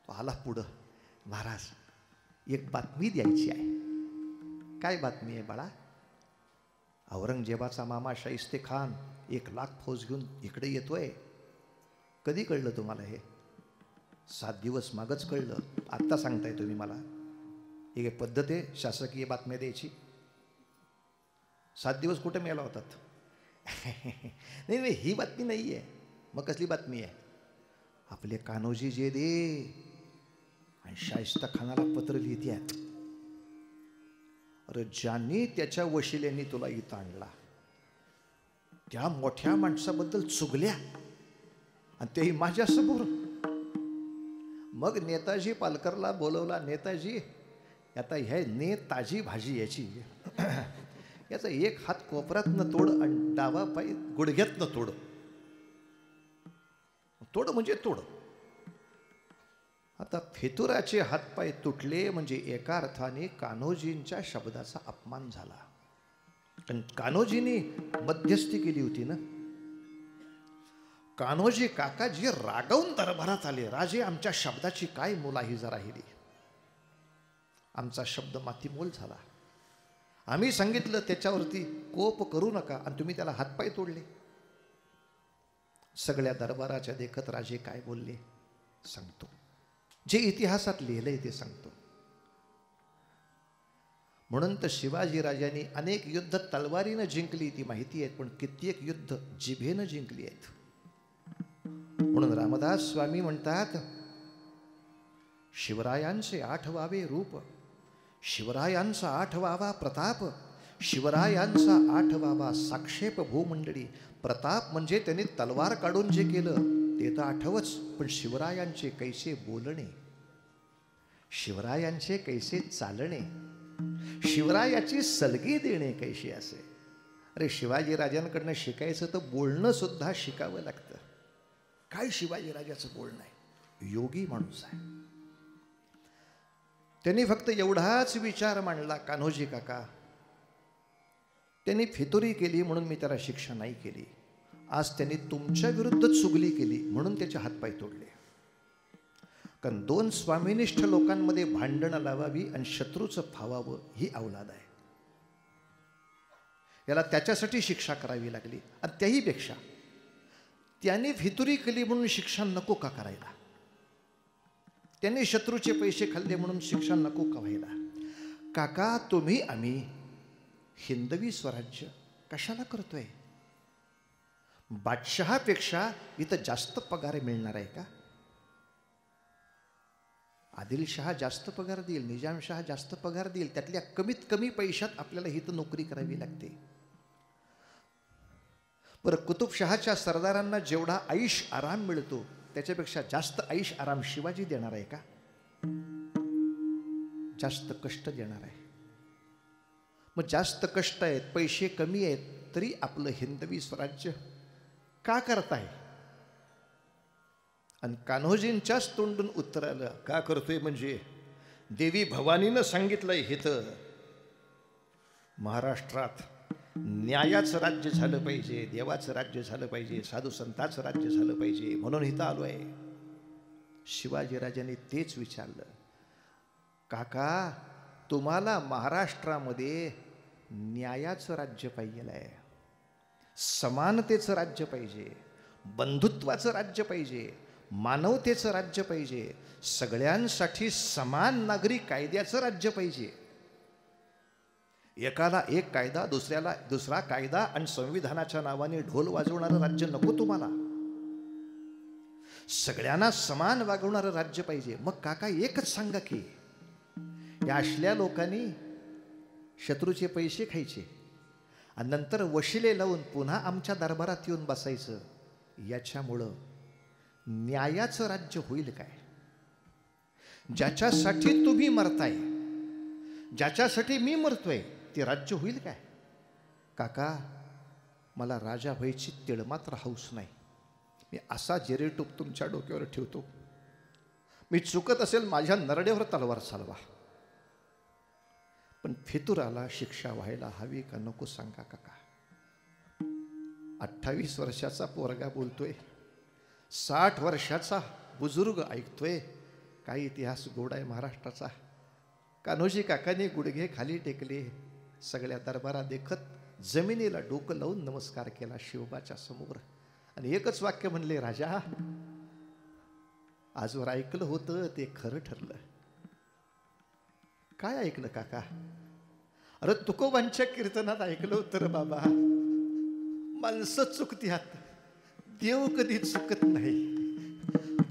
आला पुढं, महाराज एक बातमी द्यायची आहे. काय बातमी आहे बाळा? औरंगजेबाचा मामा शाहिस्ते खान 1,00,000 फौज घेऊन इकडे येतोय. कधी कळलं तुम्हाला हे? 7 दिवस मागच कळलं. आत्ता सांगताय तुम्ही मला? ही एक पद्धत आहे शासकीय बातम्या द्यायची? 7 दिवस कुठे मेला होतात? नाही नाही, ही बातमी नाही आहे. मग कसली बातमी आहे? आपले कान्होजी जेधे आणि शाहिस्ता खानाला पत्र लिहितात. अरे ज्यांनी त्याच्या वशिलेने तुला इथं आणला त्या मोठ्या माणसाबद्दल चुगल्या, आणि तेही माझ्यासमोर. मग नेताजी पालकरला बोलवला. नेताजी, आता ह्या ताजी भाजी याची, याचा एक हात कोपऱ्यातनं तोड आणि डावा पाय गुडघ्यातनं तोड. तोड म्हणजे तोड. आता फितुराचे हातपाय तुटले म्हणजे एका अर्थाने कान्होजींच्या शब्दाचा अपमान झाला. पण कान्होजींनी मध्यस्थी केली होती ना. कान्होजी काका जे रागावून दरबारात आले. राजे, आमच्या शब्दाची काय मुलाहिजा राहिली? आमचा शब्द मातीमोल झाला. आम्ही सांगितलं त्याच्यावरती कोप करू नका आणि तुम्ही त्याला हातपाय तोडले. सगळ्या दरबाराच्या देखत राजे काय बोलले सांगतो. जे इतिहासात लिहिलंय ते सांगतो. म्हणून तर शिवाजी राजांनी अनेक युद्ध तलवारीनं जिंकली ती माहिती आहेत, पण कित्येक युद्ध जिभेनं जिंकली आहेत. म्हणून रामदास स्वामी म्हणतात, शिवरायांचे 8वावे रूप, शिवरायांचा 8वावा प्रताप, शिवरायांचा 8वावा साक्षेप भूमंडळी. प्रताप म्हणजे त्यांनी तलवार काढून जे केलं ते तर आठवच, पण शिवरायांचे कैसे बोलणे, शिवरायांचे कैसे चालणे, शिवरायाची सलगी देणे कैशी असे. अरे शिवाजी राजांकडनं शिकायचं तर बोलणं सुद्धा शिकावं लागतं. काय शिवाजी राजाचं बोलणं आहे? योगी माणूस आहे. त्यांनी फक्त एवढाच विचार मांडला, कान्होजी काका त्यांनी फितुरी केली म्हणून मी त्याला शिक्षा नाही केली. आज त्यांनी तुमच्या विरुद्ध चुगली केली म्हणून त्याचे हातपाय तोडले. कारण 2 स्वामिनिष्ठ लोकांमध्ये भांडणं लावावी आणि शत्रूचं फावावं ही अवलाद आहे. याला त्याच्यासाठी शिक्षा करावी लागली. आणि त्याहीपेक्षा त्याने फितुरी केली म्हणून शिक्षा नको का करायला? त्यांनी शत्रूचे पैसे खाल्ले म्हणून शिक्षा नको का व्हायला? काका, तुम्ही आम्ही हिंदवी स्वराज्य कशाला करतोय? बादशहापेक्षा इथं जास्त पगार मिळणार आहे का? आदिलशहा जास्त पगार देईल, निजामशहा जास्त पगार देईल, त्यातल्या कमीत कमी पैशात आपल्याला इथं नोकरी करावी लागते. बरं, कुतुबशहाच्या सरदारांना जेवढा आयुष आराम मिळतो त्याच्यापेक्षा जास्त ऐश आराम शिवाजी देणार आहे का? जास्त कष्ट देणार आहे. मग जास्त कष्ट आहेत, पैसे कमी आहेत, तरी आपलं हिंदवी स्वराज्य का करताय? आणि कान्होजींच्याच तोंडून उत्तर आलं, का करतोय म्हणजे देवी भवानीनं सांगितलंय हिथं महाराष्ट्रात न्यायाचं राज्य झालं पाहिजे, देवाचं राज्य झालं पाहिजे, साधू संतांचं राज्य झालं पाहिजे, म्हणून इथं आलो आहे. शिवाजीराजांनी तेच विचारलं, काका तुम्हाला महाराष्ट्रामध्ये न्यायाचं राज्य पाहिजे आहे, समानतेचं राज्य पाहिजे, बंधुत्वाचं राज्य पाहिजे, मानवतेचं राज्य पाहिजे, सगळ्यांसाठी समान नागरी कायद्याचं राज्य पाहिजे. एकाला एक कायदा, दुसऱ्याला दुसरा कायदा आणि संविधानाच्या नावाने ढोल वाजवणारं राज्य नको तुम्हाला. सगळ्यांना समान वागवणारं राज्य पाहिजे. मग काका एकच सांगा की या असल्या लोकांनी शत्रूचे पैसे खायचे आणि नंतर वशिले लावून पुन्हा आमच्या दरबारात येऊन बसायचं, याच्यामुळं न्यायाचं राज्य होईल काय? ज्याच्यासाठी तुम्ही मरताय, ज्याच्यासाठी मी मरतोय, ते राज्य होईल काय? काका मला राजा व्हायची तिळमात्र हौस नाही. मी असा जेरेटूप तुमच्या डोक्यावर ठेवतो, मी चुकत असेल माझ्या नरड्यावर तलवार चालवा, पण फितुराला शिक्षा व्हायला हवी का नको सांगा काका. 28 वर्षाचा पोरगा बोलतोय, 60 वर्षाचा बुजुर्ग ऐकतोय. काही इतिहास गोड आहे महाराष्ट्राचा. कान्होजी काकांनी गुडघे खाली टेकले, सगळ्या दरबारात देखत जमिनीला डोकं लावून नमस्कार केला शिवबाच्या समोर आणि एकच वाक्य म्हणले, राजा आजवर ऐकलं होतं ते खरं ठरलं. काय ऐकलं काका? अरे तुकोबांच्या कीर्तनात ऐकलं होतं बाबा, माणसं चुकत्यात देव कधी चुकत नाही.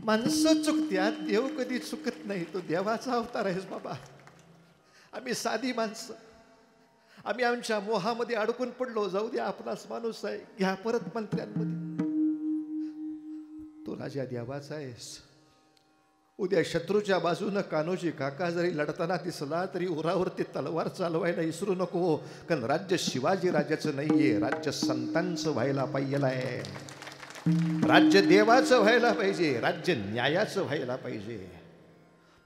माणसं चुकत्यात देव कधी चुकत नाही. तो देवाचा अवतार आहेस बाबा. आम्ही साधी माणसं, आम्ही आमच्या मोहामध्ये अडकून पडलो. जाऊ द्या, आपलाच माणूस आहे, घ्या परत मंत्र्यांमध्ये. तो राजा देवाचा आहेस. उद्या शत्रूच्या बाजूनं कान्होजी काका जरी लढताना दिसला तरी उरावरती तलवार चालवायला विसरू नको, कारण राज्य शिवाजी राजाचं नाहीये, राज्य संतांचं व्हायला पाहिजे आहे, राज्य देवाचं व्हायला पाहिजे, राज्य न्यायाचं व्हायला पाहिजे.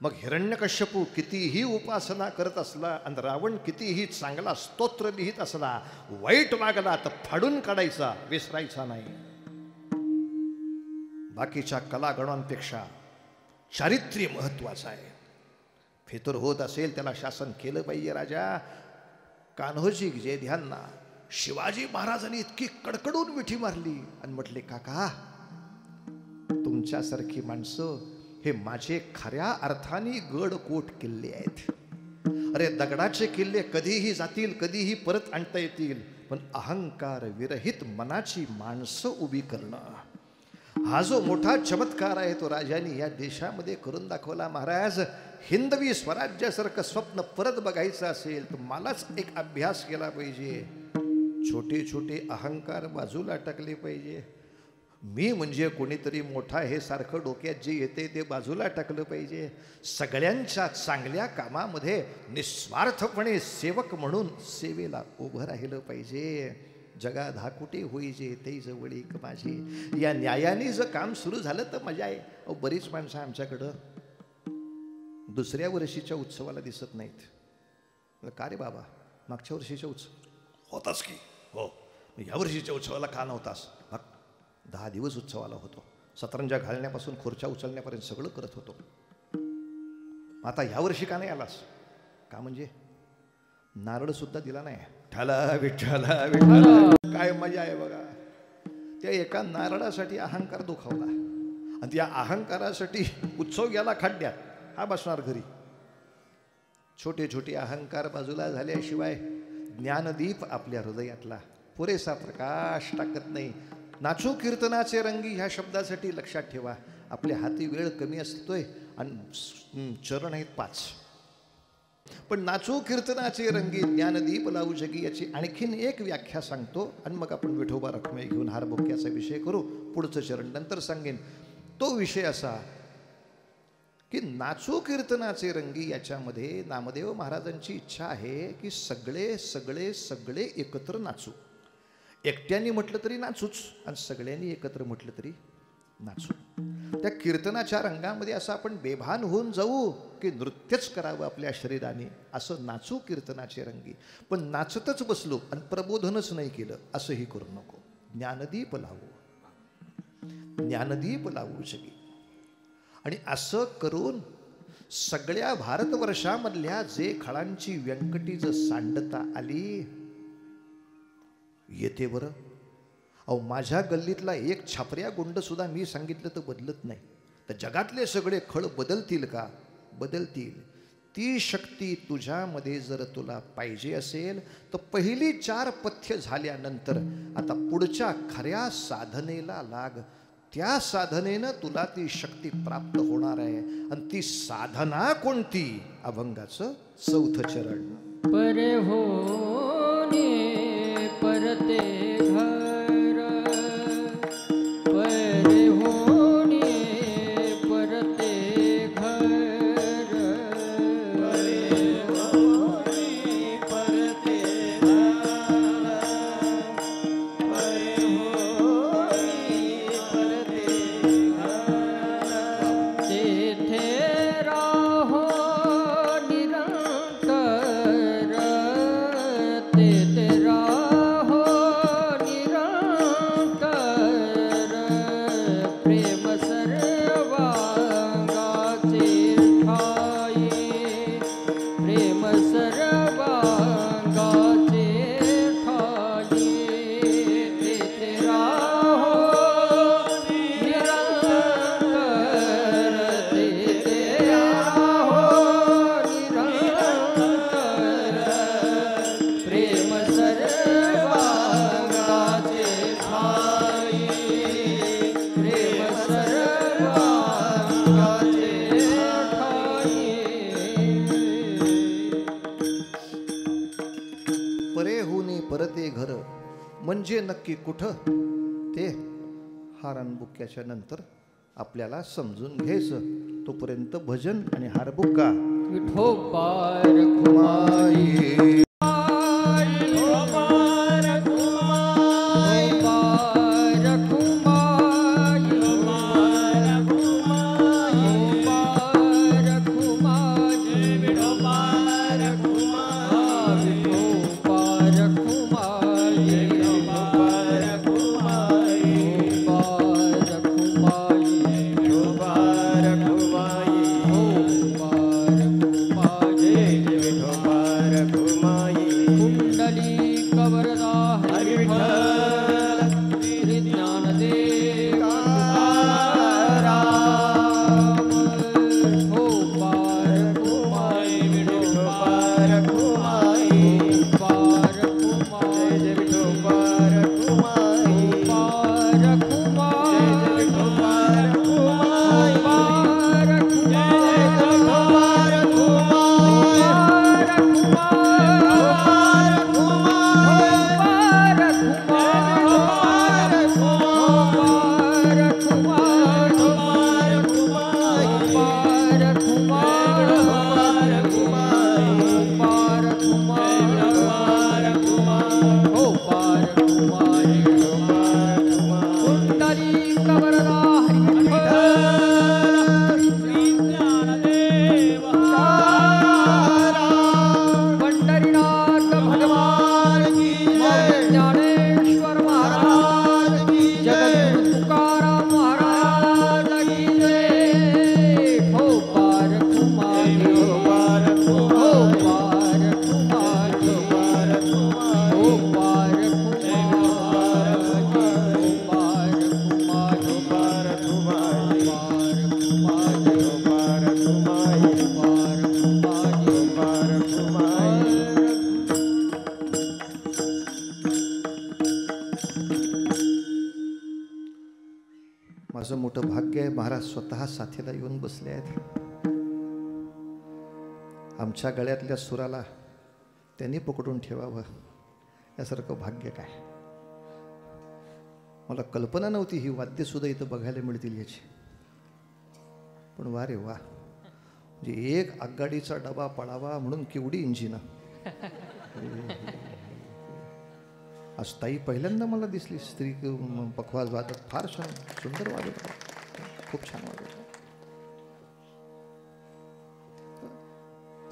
मग हिरण्यकश्यपू कितीही उपासना करत असला आणि रावण कितीही चांगला स्तोत्र लिहित असला, वाईट वागला तर फाडून काढायचा, विसरायचा नाही. बाकीच्या कलागणांपेक्षा चारित्र्य महत्वाचं आहे. फितूर होत असेल त्याला शासन केलं पाहिजे. राजा कान्होजी जयध्यांना शिवाजी महाराजांनी इतकी कडकडून मिठी मारली आणि म्हटले, काका तुमच्यासारखी माणसं हे माझे खऱ्या अर्थाने गडकोट किल्ले आहेत. अरे दगडाचे किल्ले कधीही जातील, कधीही परत आणता येतील, पण अहंकार विरहित मनाची माणसं उभी करणं, हा जो मोठा चमत्कार आहे तो राजांनी या देशामध्ये करून दाखवला. महाराज, हिंदवी स्वराज्यासारखं स्वप्न परत बघायचं असेल तर मलाच एक अभ्यास केला पाहिजे. छोटे छोटे अहंकार बाजूला टाकले पाहिजे. मी म्हणजे कोणीतरी मोठा हे सारखं डोक्यात जे येते ते बाजूला टाकलं पाहिजे. सगळ्यांच्या चांगल्या कामामध्ये निस्वार्थपणे सेवक म्हणून सेवेला उभं राहिलं पाहिजे. जगा धाकुटे होईजे ते जवळी माझी. या न्यायाने जर काम सुरू झालं तर मजा आहे. अहो बरीच माणसं आमच्याकडं दुसऱ्या वर्षीच्या उत्सवाला दिसत नाहीत. का रे बाबा, मागच्या वर्षीच्या उत्सव होतास की? हो. या वर्षीच्या उत्सवाला का नव्हतास? 10 दिवस उत्सवाला होतो. सतरंजा घालण्यापासून खुर्च्या उचलण्यापर्यंत सगळं करत होतो. आता यावर्षी का नाही आलास? का म्हणजे नारळ सुद्धा दिला नाही. ठाला विठ्ठला विठ्ठला. काय मजा आहे बघा. त्या एका नारळासाठी अहंकार दुखावला आणि त्या अहंकारासाठी उत्सव गेला खड्ड्यात. हा बसणार घरी. छोटे छोटे अहंकार बाजूला झाल्याशिवाय ज्ञानदीप आपल्या हृदयातला पुरेसा प्रकाश टाकत नाही. नाचू कीर्तनाचे रंगी ह्या शब्दासाठी लक्षात ठेवा. आपल्या हाती वेळ कमी असतोय आणि चरण आहेत 5, पण नाचू कीर्तनाचे रंगी ज्ञानदीप लावू जगी याची आणखीन एक व्याख्या सांगतो आणि मग आपण विठोबा रखुमाई घेऊन हारबुक्याचा विषय करू. पुढचं चरण नंतर सांगेन. तो विषय असा की नाचो कीर्तनाचे रंगी याच्यामध्ये नामदेव महाराजांची इच्छा आहे की सगळे सगळे सगळे एकत्र नाचू. एकट्याने म्हटलं तरी नाचूच आणि सगळ्यांनी एकत्र म्हटलं तरी नाचू. त्या कीर्तनाच्या रंगामध्ये असं आपण बेभान होऊन जाऊ की नृत्यच करावं आपल्या शरीराने, असं नाचू कीर्तनाचे रंगी. पण नाचतच बसलो आणि प्रबोधनच नाही केलं असंही करू नको. ज्ञानदीप लावू, ज्ञानदीप लावू सगळी. आणि असं करून सगळ्या भारतवर्षामधल्या जे खळांची व्यंकटी जर सांडता आली येते बरं. अहो माझ्या गल्लीतला एक छापऱ्या गुंड सुद्धा मी सांगितलं तर बदलत नाही. तर जगातले सगळे खळ बदलतील का? बदलतील. ती शक्ती तुझ्यामध्ये जर तुला पाहिजे असेल तर पहिली 4 पथ्य झाल्यानंतर आता पुढच्या खऱ्या साधनेला लाग. त्या साधनेनं तुला ती शक्ती प्राप्त होणार आहे. आणि ती साधना कोणती? अभंगाचं 4थं चरण. परे होने परते घर, परे होने परते घर, परे होने परते घर, परे होने परते घर. तेथे राहो निरंतर, तेथे राहो निरंतर, प्रेम सर्वांगाचे ठाई, प्रेम सर्वांगाचे ठाई, तेथे राहो निरंतर, तेथे राहो निरंतर, प्रेम सर्वांगाचे ठाई, प्रेम सर्वांगाचे ठाई. परे होणे परते घर म्हणजे नक्की कुठं ते हारानबुक्याच्या नंतर आपल्याला समजून घ्यायचं. तोपर्यंत भजन आणि हारबुक्का. विठोबार खुमाई, विठोबार खुमाई, विठोबार खुमाई, विठोबार खुमाई, विठोबार खुमाई, विठोबार खुमाई, विठोबार खुमाई, विठोबार खुमाई, विठोबार खुमाई, विठोबार खुमाई, विठोबार खुमाई. विठोबार खुमाई. कुंडली कवरदा हरी हरी विठ्ठल, श्री ज्ञानदेव तुकाराम. विठोबार खुमाई, विठोबार खुमाई, विठोबार खुमाई, जय विठोबार खुमाई, विठोबार खुमाई, जय विठोबार खुमाई, विठोबार विठोबार खुमाई, पंढरीनाथ भगवान की जय. ज्ञानेश्वर महाराज की जय. जगद्गुरु तुकाराम महाराज की जय. ठोपार खुमाई, विठोबार खुमाई, ठोपार खुमाई, विठोबार खुमाई, ठोपार खुमाई, ठोपार खुमाई, विठोबार खुमाई, ठोपार खुमाई, विठोबार खुमाई, ठोपार खुमाई. विठोबार खुमाई. माझं मोठं भाग्य आहे, महाराज स्वतः साथीला येऊन बसले आहेत. आमच्या गळ्यातल्या सुराला त्यांनी पकडून ठेवावं यासारखं भाग्य काय. मला कल्पना नव्हती ही वाद्यसुद्धा इथं बघायला मिळतील याची. पण वा रे वा, म्हणजे एक आगगाडीचा डबा पळावा म्हणून केवढी इंजिनं. आज ताई पहिल्यांदा मला दिसली स्त्री पखवाज वाजत. फार छान, सुंदर वाजत होता, खूप छान वाजत होता.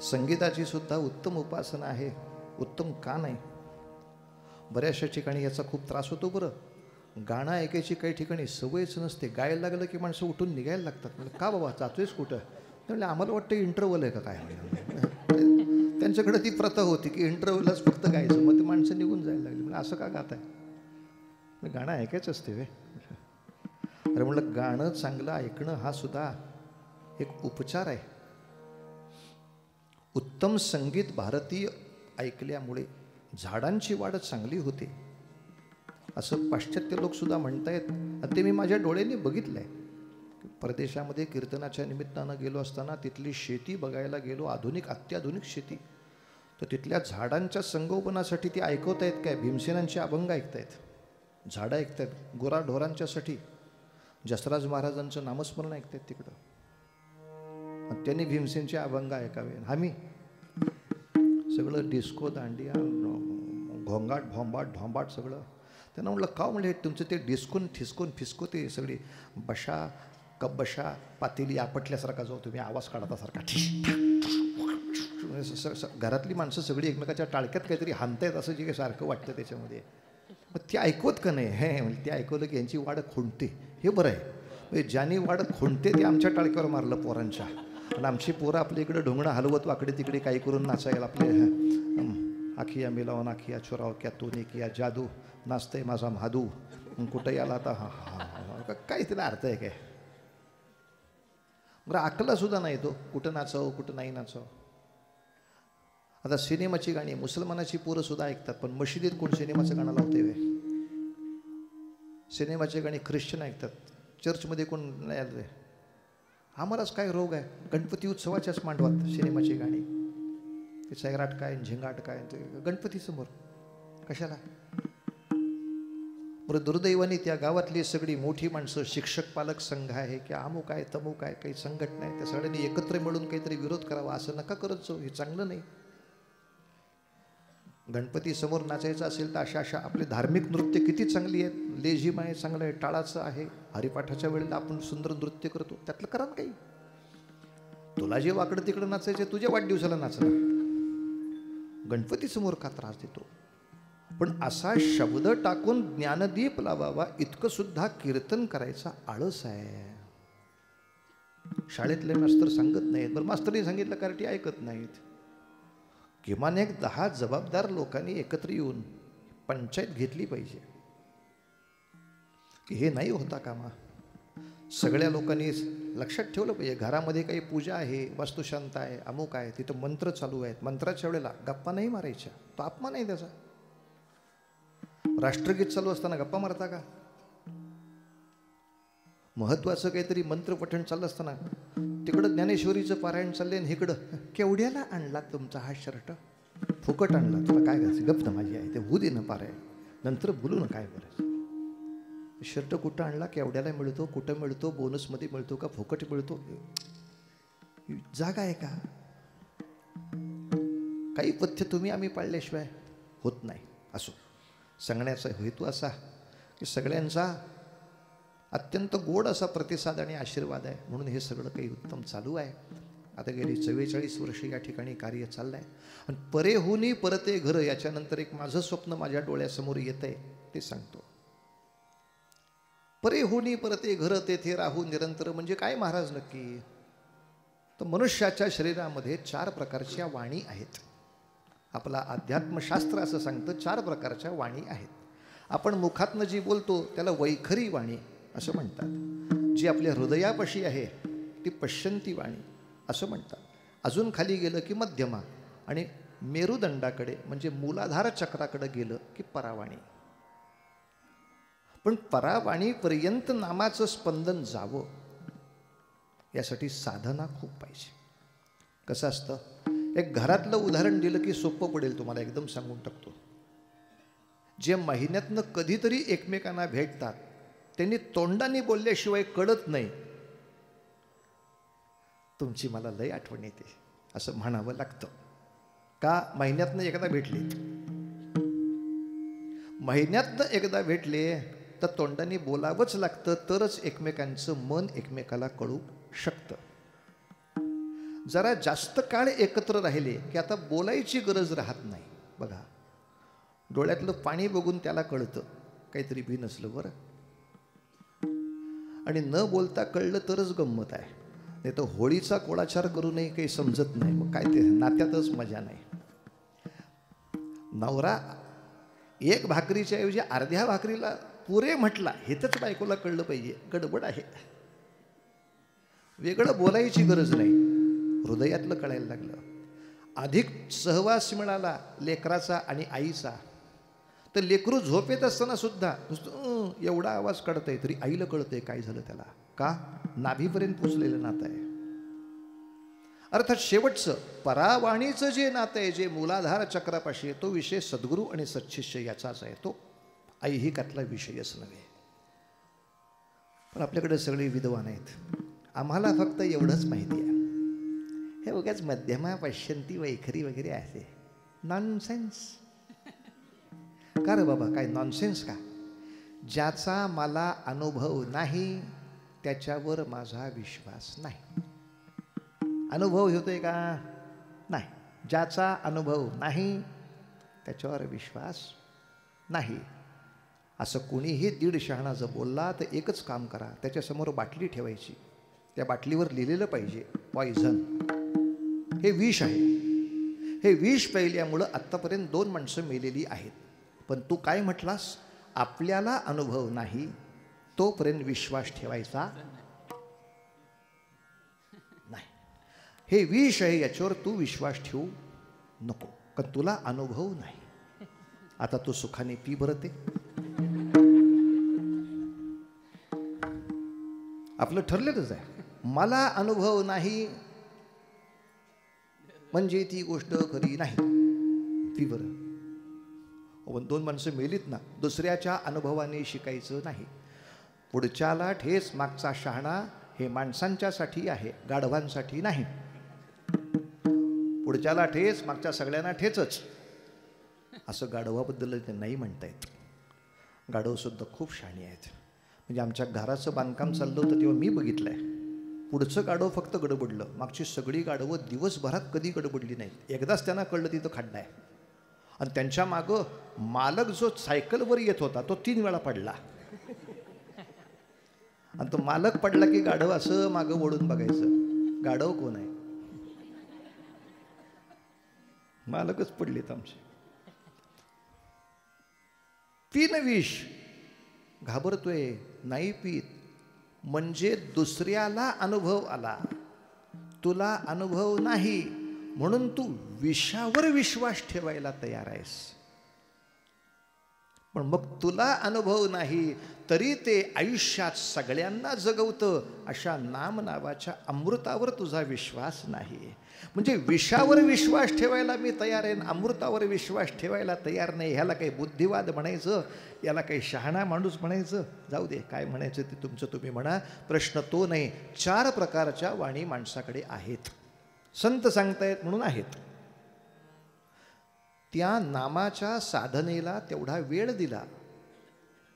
संगीताची सुद्धा उत्तम उपासना आहे. उत्तम का नाही? बऱ्याचशा ठिकाणी याचा खूप त्रास होतो. बरं, गाणं ऐकायची काही ठिकाणी सवयच नसते. गायला लागलं की माणसं उठून निघायला लागतात. म्हणजे का बाबा जातोयच कुठं? म्हणजे आम्हाला वाटतं इंटरव्हल आहे का काय. त्यांच्याकडे ती प्रथा होती की इंटरव्हलच फक्त गायचं, मग ते माणसं निघून जायला लागली. म्हणजे असं का गात आहे? गाणं ऐकायचं असते वे. अरे म्हणलं, गाणं चांगलं ऐकणं हा सुद्धा एक उपचार आहे. उत्तम संगीत भारतीय ऐकल्यामुळे झाडांची वाढ चांगली होते असं पाश्चात्य लोक सुद्धा म्हणतायत. आणि ते मी माझ्या डोळ्यांनी बघितलंय. परदेशामध्ये कीर्तनाच्या निमित्तानं गेलो असताना तिथली शेती बघायला गेलो, आधुनिक अत्याधुनिक शेती. तर तिथल्या झाडांच्या संगोपनासाठी ती ऐकवतायत काय, भीमसेनांचे अभंग ऐकतायत, झाडं ऐकतायत. गुराढोरांच्यासाठी जसराज महाराजांचं नामस्मरण ऐकतायत तिकडं. आणि त्यांनी भीमसेनचे अभंग ऐकावे. आम्ही सगळं डिस्को, दांडिया, घोंगाट, भोंबाट, ढोंबाट सगळं. त्यांना म्हटलं, का म्हणले तुमचं ते डिस्कून ठिसकून फिसको ते सगळी बशा कब्बशा पातेली आपटल्यासारखा जाऊ तुम्ही आवाज काढतासारखा. घरातली माणसं सगळी एकमेकाच्या टाळक्यात काहीतरी हाणतायत असं जे काही सारखं वाटतं त्याच्यामध्ये. मग ते ऐकवत का नाही? हे म्हणजे ते ऐकवलं की यांची वाढ खुंटते. हे बरं आहे. म्हणजे ज्यानी वाढ खुंटते ते आमच्या टाळक्यावर मारलं पोरांच्या. आणि आमची पोरं आपल्या इकडे ढोंगणं हलवत वाकडे तिकडे काही करून नाचायला आपले आखिया मिलावून आखिया चुराव क्या तूने किया जादू, नाचतंय माझा महादू, कुठं याला आता हा काय तिला अर्थ आहे काय? बरं, अकला सुद्धा नाही तो कुठं नाचावं कुठं नाही नाचावं. आता सिनेमाची गाणी मुसलमानाची पोरं सुद्धा ऐकतात, पण मशिदीत कोण सिनेमाचं गाणं लावते वे? सिनेमाचे गाणी ख्रिश्चन ऐकतात, चर्चमध्ये कोण नाही आलं. आम्हालाच काय रोग आहे? गणपती उत्सवाच्याच मांडवात सिनेमाची गाणी, ते सैराट काय झिंगाट काय, ते गणपतीसमोर कशाला? बरं, दुर्दैवाने त्या गावातली सगळी मोठी माणसं, शिक्षक पालक संघ आहे की अमुक आहे तमुक आहे, काही संघटना आहे, त्या सगळ्यांनी एकत्र मिळून काहीतरी विरोध करावा. असं नका करत जाऊ, हे चांगलं नाही. गणपती समोर नाचायचं असेल तर अशा अशा आपले धार्मिक नृत्य किती चांगली आहेत. लेझिम आहे, चांगलं आहे, टाळाचं आहे, हरिपाठाच्या वेळेला आपण सुंदर नृत्य करतो, त्यातलं करा ना काही. तुला जे वाकडं तिकडं नाचायचे तुझ्या वाढदिवसाला नाचला, गणपती समोर का त्रास देतो? पण असा शब्द टाकून ज्ञानदीप लावावा इतकं सुद्धा कीर्तन करायचा आळस आहे. शाळेतले मास्तर सांगत नाहीत. बरं, मास्तरनी सांगितलं कारण ती ऐकत नाहीत. किमान एक 10 जबाबदार लोकांनी एकत्र येऊन पंचायत घेतली पाहिजे की हे नाही होता कामा. सगळ्या लोकांनी लक्षात ठेवलं पाहिजे, घरामध्ये काही पूजा आहे, वास्तुशांत आहे, अमुक आहे, तिथं मंत्र चालू आहेत, मंत्राच्या वेळेला गप्पा नाही मारायच्या. तो अपमान आहे त्याचा. राष्ट्रगीत चालू असताना गप्पा मारता का? महत्वाचं काहीतरी मंत्र पठण चाललं असताना तिकडं ज्ञानेश्वरीचं पारायण चाललंय आणि इकडं केवढ्याला आणला तुमचा हा शर्ट? फुकट आणला, तुला काय करायचं? गप्प ना माझी आहे ते होऊ दे ना पारायण, नंतर बोलू ना काय करायचं. शर्ट कुठं आणला, केवढ्याला मिळतो, कुठं मिळतो, बोनसमध्ये मिळतो का, फुकट मिळतो? जागा आहे का? काही पथ्य तुम्ही आम्ही पाळल्याशिवाय होत नाही. असो, सांगण्याचा हेतू असा की सगळ्यांचा अत्यंत गोड असा प्रतिसाद आणि आशीर्वाद आहे, म्हणून हे सगळं काही उत्तम चालू आहे. आता गेली 44 वर्ष या ठिकाणी कार्य चाललं आहे. आणि परेहुनी परते घर, याच्यानंतर एक माझं स्वप्न माझ्या डोळ्यासमोर येत आहे, ते सांगतो. परेहुनी परते घर तेथे राहू निरंतर म्हणजे काय महाराज नक्की? तर मनुष्याच्या शरीरामध्ये 4 प्रकारच्या वाणी आहेत. आपला अध्यात्मशास्त्र असं सांगतं 4 प्रकारच्या वाणी आहेत. आपण मुखातनं जी बोलतो त्याला वैखरी वाणी असं म्हणतात. जी आपल्या हृदयापाशी आहे ती पश्यंती वाणी असं म्हणतात. अजून खाली गेलं की मध्यमा, आणि मेरुदंडाकडे म्हणजे मूलाधार चक्राकडे गेलं की परावाणी. पण परावाणीपर्यंत नामाचं स्पंदन जावं यासाठी साधना खूप पाहिजे. कसं असतं, एक घरातलं उदाहरण दिलं की सोपं पडेल तुम्हाला, एकदम सांगून टाकतो. जे महिन्यातनं कधीतरी एकमेकांना भेटतात त्यांनी तोंडाने बोलल्याशिवाय कळत नाही तुमची मला लय आठवण येते असं म्हणावं लागतं. का? महिन्यातनं एकदा भेटले. महिन्यातनं एकदा भेटले तर तोंडाने बोलावंच लागतं, तरच एकमेकांचं मन एकमेकाला कळू शकतं. जरा जास्त काळ एकत्र राहिले की आता बोलायची गरज राहत नाही. बघा, डोळ्यातलं पाणी बघून त्याला कळतं काहीतरी भी नसलं बरं, आणि न बोलता कळलं तरच गंमत आहे. नाही तर होळीचा कोळाचार करूनही काही समजत नाही, मग काय ते नात्यातच मजा नाही. नवरा एक भाकरीच्या ऐवजी अर्ध्या भाकरीला पुरे म्हटला हेच बायकोला कळलं पाहिजे, गडबड आहे. वेगळं बोलायची गरज नाही, हृदयातलं कळायला लागलं. अधिक सहवास मिळाला लेकराचा आणि आईचा तर लेकरू झोपेत असताना सुद्धा नुसतं एवढा आवाज काढतंय तरी आईला कळतंय काय झालं त्याला. का? नाभीपर्यंत पोचलेलं नातं आहे. अर्थात शेवटचं परावाणीचं जे नातं आहे, जे मूलाधार चक्रापाशी आहे, तो विषय सद्गुरू आणि सच्छिष्य याचाच आहे. तो ऐहिकातला विषयच नव्हे. पण आपल्याकडे सगळे विद्वान आहेत, आम्हाला फक्त एवढंच माहिती आहे, हे उगाच मध्यमा पश्यंती वैखरी वगैरे आहे. नॉनसेन्स. का रे बाबा, काय नॉनसेन्स का? ज्याचा मला अनुभव नाही त्याच्यावर माझा विश्वास नाही. अनुभव होतोय का? नाही. ज्याचा अनुभव नाही त्याच्यावर विश्वास नाही. असं कोणीही दीड शहाणा जर बोलला तर एकच काम करा, त्याच्यासमोर बाटली ठेवायची, त्या बाटलीवर लिहिलेलं पाहिजे पॉइझन, हे विष आहे. हे विष प्यायल्यामुळं आत्तापर्यंत 2 माणसं मेलेली आहेत. पण तू काय म्हटलास? आपल्याला अनुभव नाही तोपर्यंत विश्वास ठेवायचा नाही. हे विष आहे, याच्यावर तू विश्वास ठेवू नको, कारण तुला अनुभव नाही. आता तू सुखाने पी बरं ते. आपलं ठरलेलंच आहे, मला अनुभव नाही म्हणजे ती गोष्ट खरी नाही. पी बरं. 2 माणसं मेलीत ना, दुसऱ्याच्या अनुभवाने शिकायचं नाही. पुढच्याला ठेस मागचा शहाणा हे माणसांच्यासाठी आहे, गाढवांसाठी नाही. पुढच्याला ठेस मागच्या सगळ्यांना ठेचच असं गाढवाबद्दल ते नाही म्हणतायत. गाढवसुद्धा खूप शहाणी आहेत. म्हणजे आमच्या घराचं बांधकाम चाललं होतं तेव्हा मी बघितलंय, पुढचं गाढव फक्त गडबडलं, मागची सगळी गाढवं दिवसभरात कधी गडबडली नाहीत. एकदाच त्यांना कळलं तिथं खड्डा आहे, आणि त्यांच्या मागं मालक जो सायकलवर येत होता तो 3 वेळा पडला, आणि तो मालक पडला की गाढव असं मागं ओढून बघायचं, गाढव कोण आहे? मालकच पडलेत आमचे. पीन विष. घाबरतोय, नाही पीत म्हणजे दुसऱ्याला अनुभव आला, तुला अनुभव नाही म्हणून तू विषावर विश्वास ठेवायला तयार आहेस. पण मग तुला अनुभव नाही तरी ते आयुष्यात सगळ्यांना जगवतं अशा नाम नावाच्या अमृतावर तुझा विश्वास नाही. म्हणजे विषावर विश्वास ठेवायला मी तयार आहे, अमृतावर विश्वास ठेवायला तयार नाही. ह्याला काही बुद्धिवाद म्हणायचं, याला काही शहाणा माणूस म्हणायचं? जाऊ दे, काय म्हणायचं ते तुमचं तुम्ही म्हणा. प्रश्न तो नाही. 4 प्रकारच्या वाणी माणसाकडे आहेत, संत सांगतायत म्हणून आहेत. त्या नामाच्या साधनेला तेवढा वेळ दिला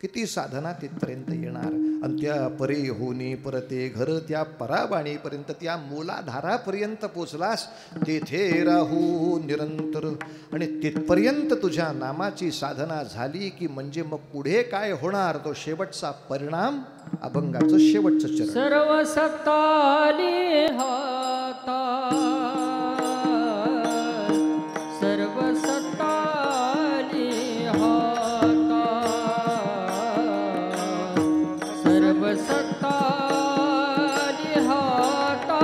किती साधना तिथपर्यंत येणार. आणि त्या परे होनी परते घर, त्या परावाणीपर्यंत, त्या मूलाधारापर्यंत पोचलास, तेथे राहू निरंतर. आणि तिथपर्यंत तुझ्या नामाची साधना झाली की म्हणजे मग पुढे काय होणार तो शेवटचा परिणाम, अभंगाचं शेवटचं चरण. सर्व सत्ताली हाता, सर्व सत्ताली हाता, सर्व सत्ताली हाता,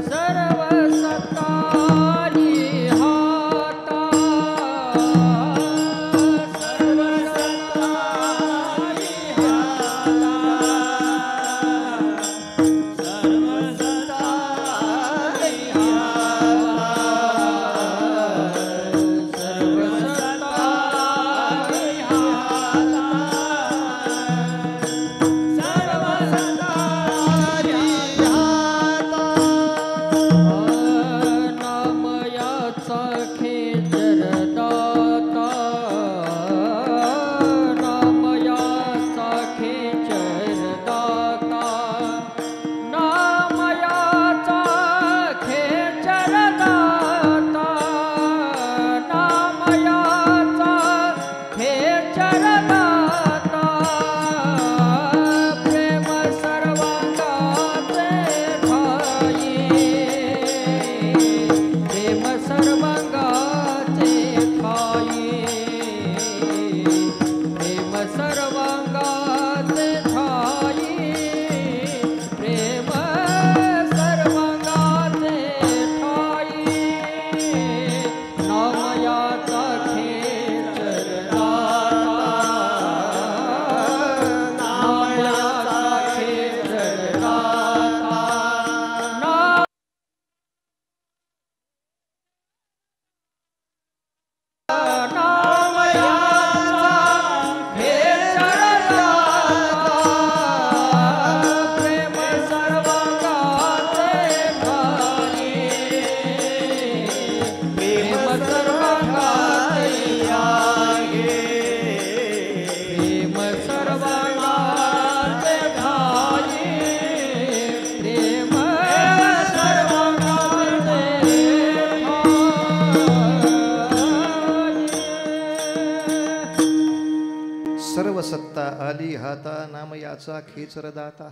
सर्व सत्ताली हाता, सर्व सत्ताली हाता, नारायणाचा खेचरदाता.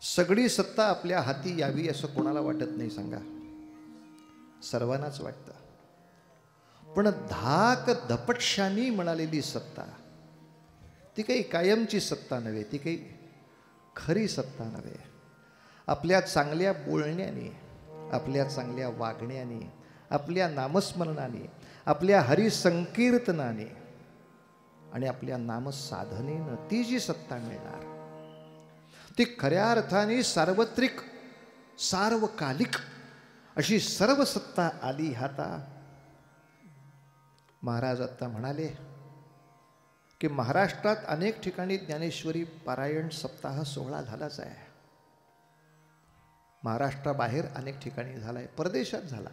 सगळी सत्ता आपल्या हाती यावी असं कोणाला वाटत नाही सांगा, सर्वांनाच वाटतं. पण धाक धपटशानी मिळालेली सत्ता ती काही कायमची सत्ता नव्हे, ती काही खरी सत्ता नव्हे. आपल्या चांगल्या बोलण्याने, आपल्या चांगल्या वागण्याने, आपल्या नामस्मरणाने, आपल्या हरिसंकीर्तनाने आणि आपल्या नामसाधनेनं ती जी सत्ता मिळणार ती खऱ्या अर्थाने सार्वत्रिक सार्वकालिक अशी सर्व सत्ता आली हाता. महाराज आता म्हणाले की महाराष्ट्रात अनेक ठिकाणी ज्ञानेश्वरी पारायण सप्ताह सोहळा झालाच आहे. महाराष्ट्राबाहेर अनेक ठिकाणी झालाय, परदेशात झाला.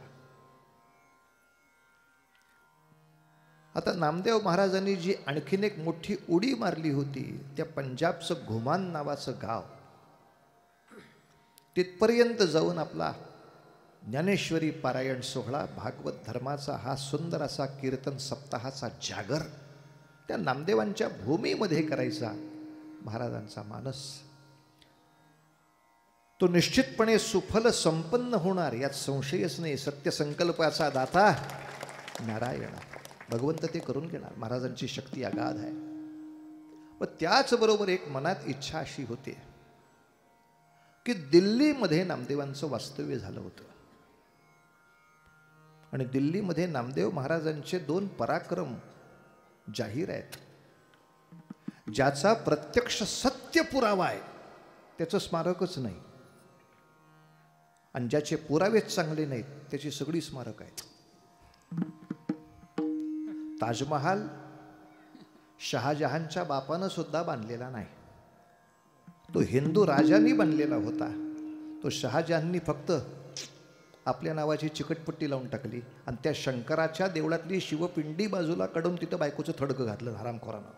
आता नामदेव महाराजांनी जी आणखीन एक मोठी उडी मारली होती, त्या पंजाबचं घुमान नावाचं गाव, तिथपर्यंत जाऊन आपला ज्ञानेश्वरी पारायण सोहळा, भागवत धर्माचा हा सुंदर असा कीर्तन सप्ताहाचा जागर त्या नामदेवांच्या भूमीमध्ये करायचा महाराजांचा मानस. तो निश्चितपणे सुफल संपन्न होणार यात संशयच नाही. सत्यसंकल्पाचा दाता नारायण भगवंत ते करून घेणार. महाराजांची शक्ती अगाध आहे. व त्याचबरोबर एक मनात इच्छा अशी होती की दिल्लीमध्ये नामदेवांचं वास्तव्य झालं होतं आणि दिल्लीमध्ये नामदेव महाराजांचे 2 पराक्रम जाहीर आहेत. ज्याचा प्रत्यक्ष सत्य पुरावा आहे त्याचं स्मारकच नाही आणि ज्याचे पुरावेच चांगले नाहीत त्याची सगळी स्मारक आहेत. ताजमहाल शहाजहानच्या बापानं सुद्धा बांधलेला नाही, तो हिंदू राजांनी बांधलेला होता. तो शहाजहाननी फक्त आपल्या नावाची चिकटपट्टी लावून टाकली आणि त्या शंकराच्या देवळातली शिवपिंडी बाजूला काढून तिथं बायकोचं थडकं घातलं हरामखोरानं.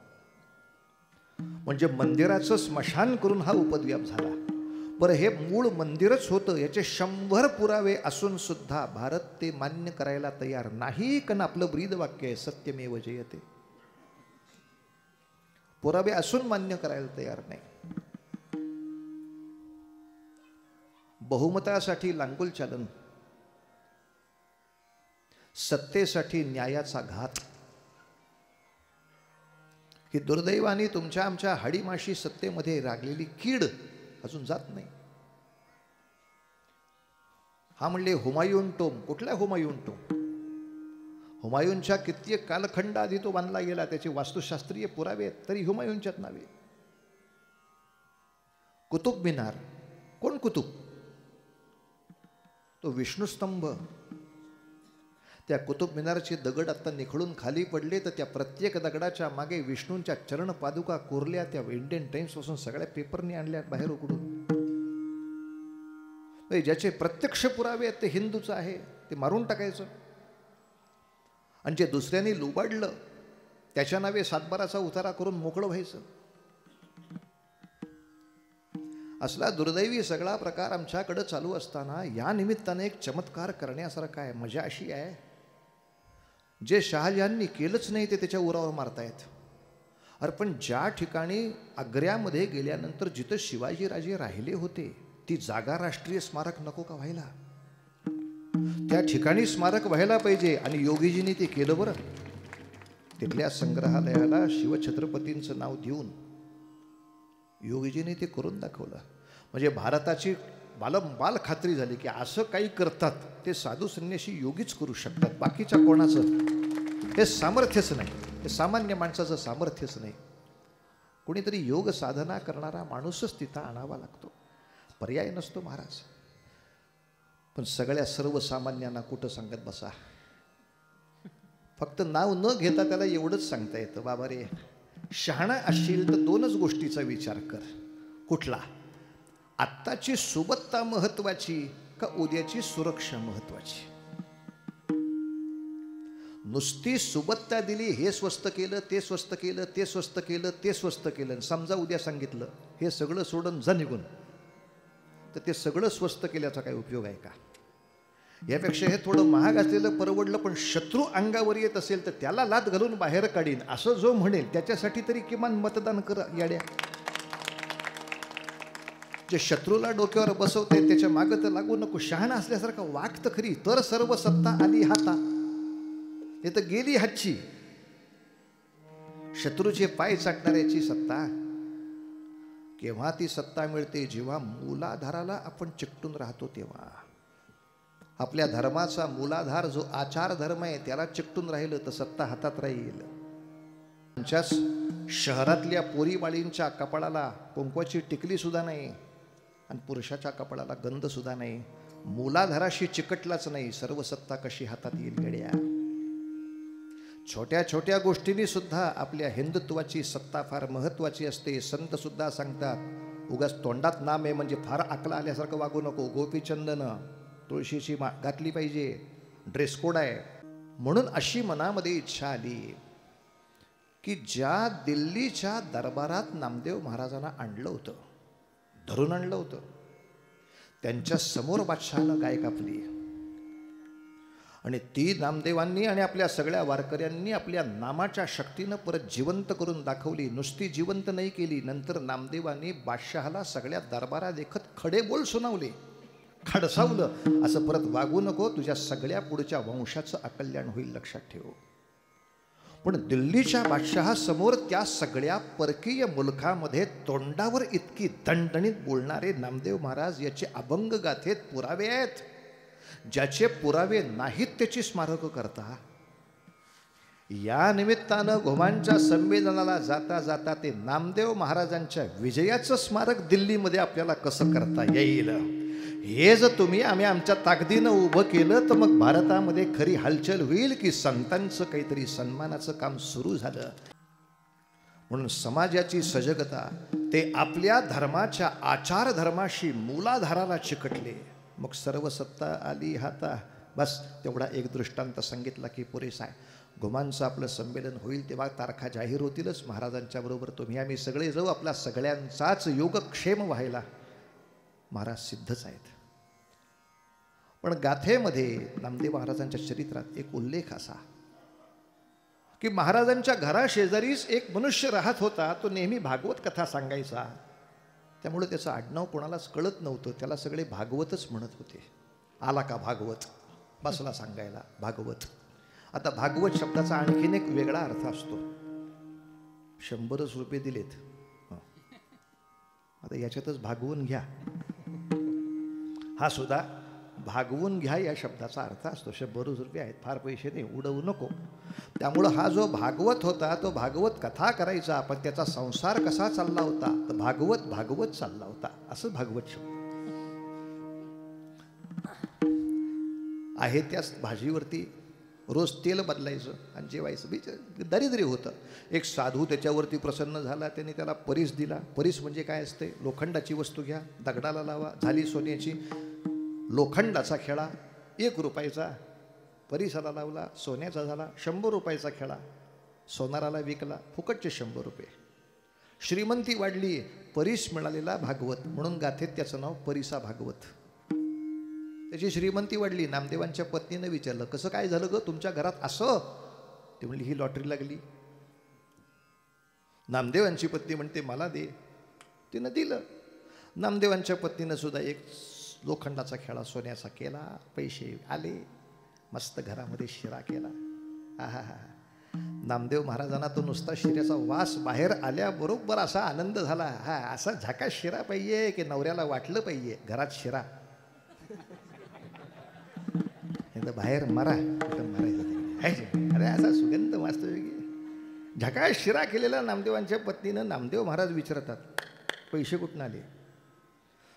म्हणजे मंदिराचं स्मशान करून हा उपद्व्याप झाला. बरं, हे मूळ मंदिरच होतं, याचे 100 पुरावे असून सुद्धा भारत ते मान्य करायला तयार नाही. कारण आपलं ब्रीद वाक्य आहे सत्यमेव जयते. पुरावे असून मान्य करायला तयार नाही. बहुमतासाठी लांगुल चालन, सत्तेसाठी न्यायाचा घात ही दुर्दैवाने तुमच्या आमच्या हाडीमाशी सत्तेमध्ये लागलेली कीड अजून जात नाही. हा म्हणले हुमायून टोम. कुठला हुमायून टोम? हुमायूनच्या कित्येक कालखंड आधी तो बांधला गेला, त्याचे वास्तुशास्त्रीय पुरावे आहेत, तरी हुमायूनच्याच नावे. कुतुब मिनार, कोण कुतुब? तो विष्णुस्तंभ. त्या कुतुब मिनारचे दगड आता निखळून खाली पडले तर त्या प्रत्येक दगडाच्या मागे विष्णूंच्या चरण पादुका कोरल्या. त्या इंडियन टाइम्स पासून सगळ्या पेपरनी आणल्या बाहेर उघडून. ज्याचे प्रत्यक्ष पुरावे आहेत ते हिंदूचं आहे, ते मारून टाकायचं. आणि जे दुसऱ्यांनी लुबाडलं त्याच्या नावे सातबाराचा उतारा करून मोकळं व्हायचं. असला दुर्दैवी सगळा प्रकार आमच्याकडं चालू असताना या निमित्ताने एक चमत्कार करण्यासारखा आहे. मजा अशी आहे, जे शहाजहाननी केलंच नाही ते त्याच्या उरावर मारतायत. अरे पण ज्या ठिकाणी आग्र्यामध्ये गेल्यानंतर जिथं शिवाजीराजे राहिले होते ती जागा राष्ट्रीय स्मारक नको का व्हायला? त्या ठिकाणी स्मारक व्हायला पाहिजे. आणि योगीजींनी ते केलं बरं. तिथल्या संग्रहालयाला शिवछत्रपतींचं नाव देऊन योगीजींनी ते करून दाखवलं. म्हणजे भारताची बालंबाल खात्री झाली की असं काही करतात ते साधू संन्यासी योगीच करू शकतात. बाकीच्या कोणाचं हे सामर्थ्यच नाही, हे सामान्य माणसाचं सामर्थ्यच नाही. कोणीतरी योग साधना करणारा माणूसच तिथं आणावा लागतो, पर्याय नसतो महाराज. पण सगळ्या सर्वसामान्यांना कुठं सांगत बसा. फक्त नाव न घेता त्याला एवढंच सांगता येतं, बाबा रे शहाणा असशील तर 2च गोष्टीचा विचार कर. कुठला? आत्ताची सुबत्ता महत्वाची का उद्याची सुरक्षा महत्वाची? नुसती सुबत्ता दिली, हे स्वस्त केलं, ते स्वस्त केलं, ते स्वस्त केलं, ते स्वस्त केलं, समजा उद्या सांगितलं हे सगळं सोडून जा निघून, तर ते सगळं स्वस्त केल्याचा काही उपयोग आहे का? यापेक्षा हे थोडं महाग असलेलं परवडलं, पण शत्रू अंगावर येत असेल तर त्याला लात घालून बाहेर काढीन असं जो म्हणेल त्याच्यासाठी तरी किमान मतदान कर याड्या. जे शत्रूला डोक्यावर बसवते त्याच्या मागं तर लागू नको. शहाणा असल्यासारखं वाग तर खरी, तर सर्व सत्ता आली हाता. हे तर गेली हातची. शत्रूचे पाय चाटणाऱ्याची सत्ता केव्हा ती सत्ता मिळते? जेव्हा मूलाधाराला आपण चिकटून राहतो तेव्हा. आपल्या धर्माचा मूलाधार जो आचार धर्म आहे त्याला चिकटून राहिलं तर सत्ता हातात राहील. आमच्याच शहरातल्या पोरीबाळींच्या कपाळाला कुंकवाची टिकली सुद्धा नाही आणि पुरुषाच्या कपाळाला गंध सुद्धा नाही. मूलाधाराशी चिकटलाच नाही, सर्व सत्ता कशी हातात येईल गड्या. छोट्या छोट्या गोष्टींनी सुद्धा आपल्या हिंदुत्वाची सत्ता फार महत्वाची असते. संत सुद्धा सांगतात उगाच तोंडात नाम आहे म्हणजे फार अकला आल्यासारखं वागू नको. गोपीचंदन तुळशीची घातली पाहिजे, ड्रेस कोड आहे. म्हणून अशी मनामध्ये इच्छा आली की ज्या दिल्लीच्या दरबारात नामदेव महाराजांना आणलं होतं, धरून आणलं होतं, त्यांच्या समोर बादशहानं गाय कापली आणि ती नामदेवांनी आणि आपल्या सगळ्या वारकऱ्यांनी आपल्या नामाच्या शक्तीनं परत जिवंत करून दाखवली. नुसती जिवंत नाही केली, नंतर नामदेवांनी बादशहाला सगळ्या दरबारात देखत खडे बोल सुनावले, खडसावलं. असं परत वागू नको, तुझ्या सगळ्या पुढच्या वंशाचं अकल्याण होईल, लक्षात ठेव. पण दिल्लीच्या बादशहासमोर त्या सगळ्या परकीय मुलखामध्ये तोंडावर इतकी दणदणीत बोलणारे नामदेव महाराज याचे अभंग गाथेत पुरावे आहेत. ज्याचे पुरावे नाहीत त्याची स्मारकं करता. या निमित्तानं घुमांच्या संमेलनाला जाता जाता ते नामदेव महाराजांच्या विजयाचं स्मारक दिल्लीमध्ये आपल्याला कसं करता येईल हे जर तुम्ही आम्ही आमच्या ताकदीनं उभं केलं तर मग भारतामध्ये खरी हालचाल होईल की संतांचं काहीतरी सन्मानाचं काम सुरू झालं. म्हणून समाजाची सजगता ते आपल्या धर्माच्या आचार धर्माशी मूलाधाराला चिकटले, मग सर्व सत्ता आली हाता. बस तेवढा एक दृष्टांत सांगितला की पुरेसा आहे. घुमांचं आपलं संमेलन होईल तेव्हा तारखा जाहीर होतीलच. महाराजांच्या बरोबर तुम्ही आम्ही सगळे जाऊ. आपला सगळ्यांचाच योगक्षेम व्हायला महाराज सिद्धच आहेत. पण गाथेमध्ये नामदेव महाराजांच्या चरित्रात एक उल्लेख असा की महाराजांच्या घराशेजारीच एक मनुष्य राहत होता. तो नेहमी भागवत कथा सांगायचा. त्यामुळे त्याचं आडनाव कोणालाच कळत नव्हतं. त्याला सगळे भागवतच म्हणत होते. आला का भागवत, बसला सांगायला भागवत. आता भागवत शब्दाचा आणखीन एक वेगळा अर्थ असतो. 100 रुपये दिलेत, आता याच्यातच भागवून घ्या, हा सुद्धा भागवून घ्या या शब्दाचा अर्थ असतो. 100 रुपये आहेत, फार पैसे नाही, उडवू नको. त्यामुळं हा जो भागवत होता तो भागवत कथा करायचा, पण त्याचा संसार कसा चालला होता तर भागवत भागवत चालला होता, असं भागवत शब्द आहे. त्याच भाजीवरती रोज तेल बदलायचं आणि जेवायचं. दारिद्र्य होतं. एक साधू त्याच्यावरती प्रसन्न झाला, त्याने त्याला परीस दिला. परीस म्हणजे काय असते? लोखंडाची वस्तू घ्या, दगडाला लावा, झाली सोन्याची. लोखंडाचा खेळा 1 रुपयाचा, परीसाला लावला, सोन्याचा झाला 100 रुपयाचा खेळा. सोनाराला विकला, फुकटचे 100 रुपये. श्रीमंती वाढली, परीस मिळालेला भागवत, म्हणून गाथेत त्याचं नाव परीसा भागवत. त्याची श्रीमंती वाढली. नामदेवांच्या पत्नीनं विचारलं, कसं काय झालं ग तुमच्या घरात असं? ते म्हणली, ही लॉटरी लागली. नामदेवांची पत्नी म्हणते, मला दे. तिनं दिलं. नामदेवांच्या पत्नीनं सुद्धा एक लोखंडाचा खेळा सोन्याचा केला, पैसे आले, मस्त घरामध्ये शिरा केला. आहा हा. नामदेव महाराजांना तो नुसता शिऱ्याचा वास बाहेर आल्याबरोबर असा आनंद झाला. हा, असा झाकास शिरा पाहिजे की नवऱ्याला वाटलं पाहिजे घरात शिरा. बाहेर मारा, मारायचं. अरे असा सुगंध मस्त झकास शिरा केलेला नामदेवांच्या पत्नीनं. नामदेव महाराज विचारतात, पैसे कुठून आले?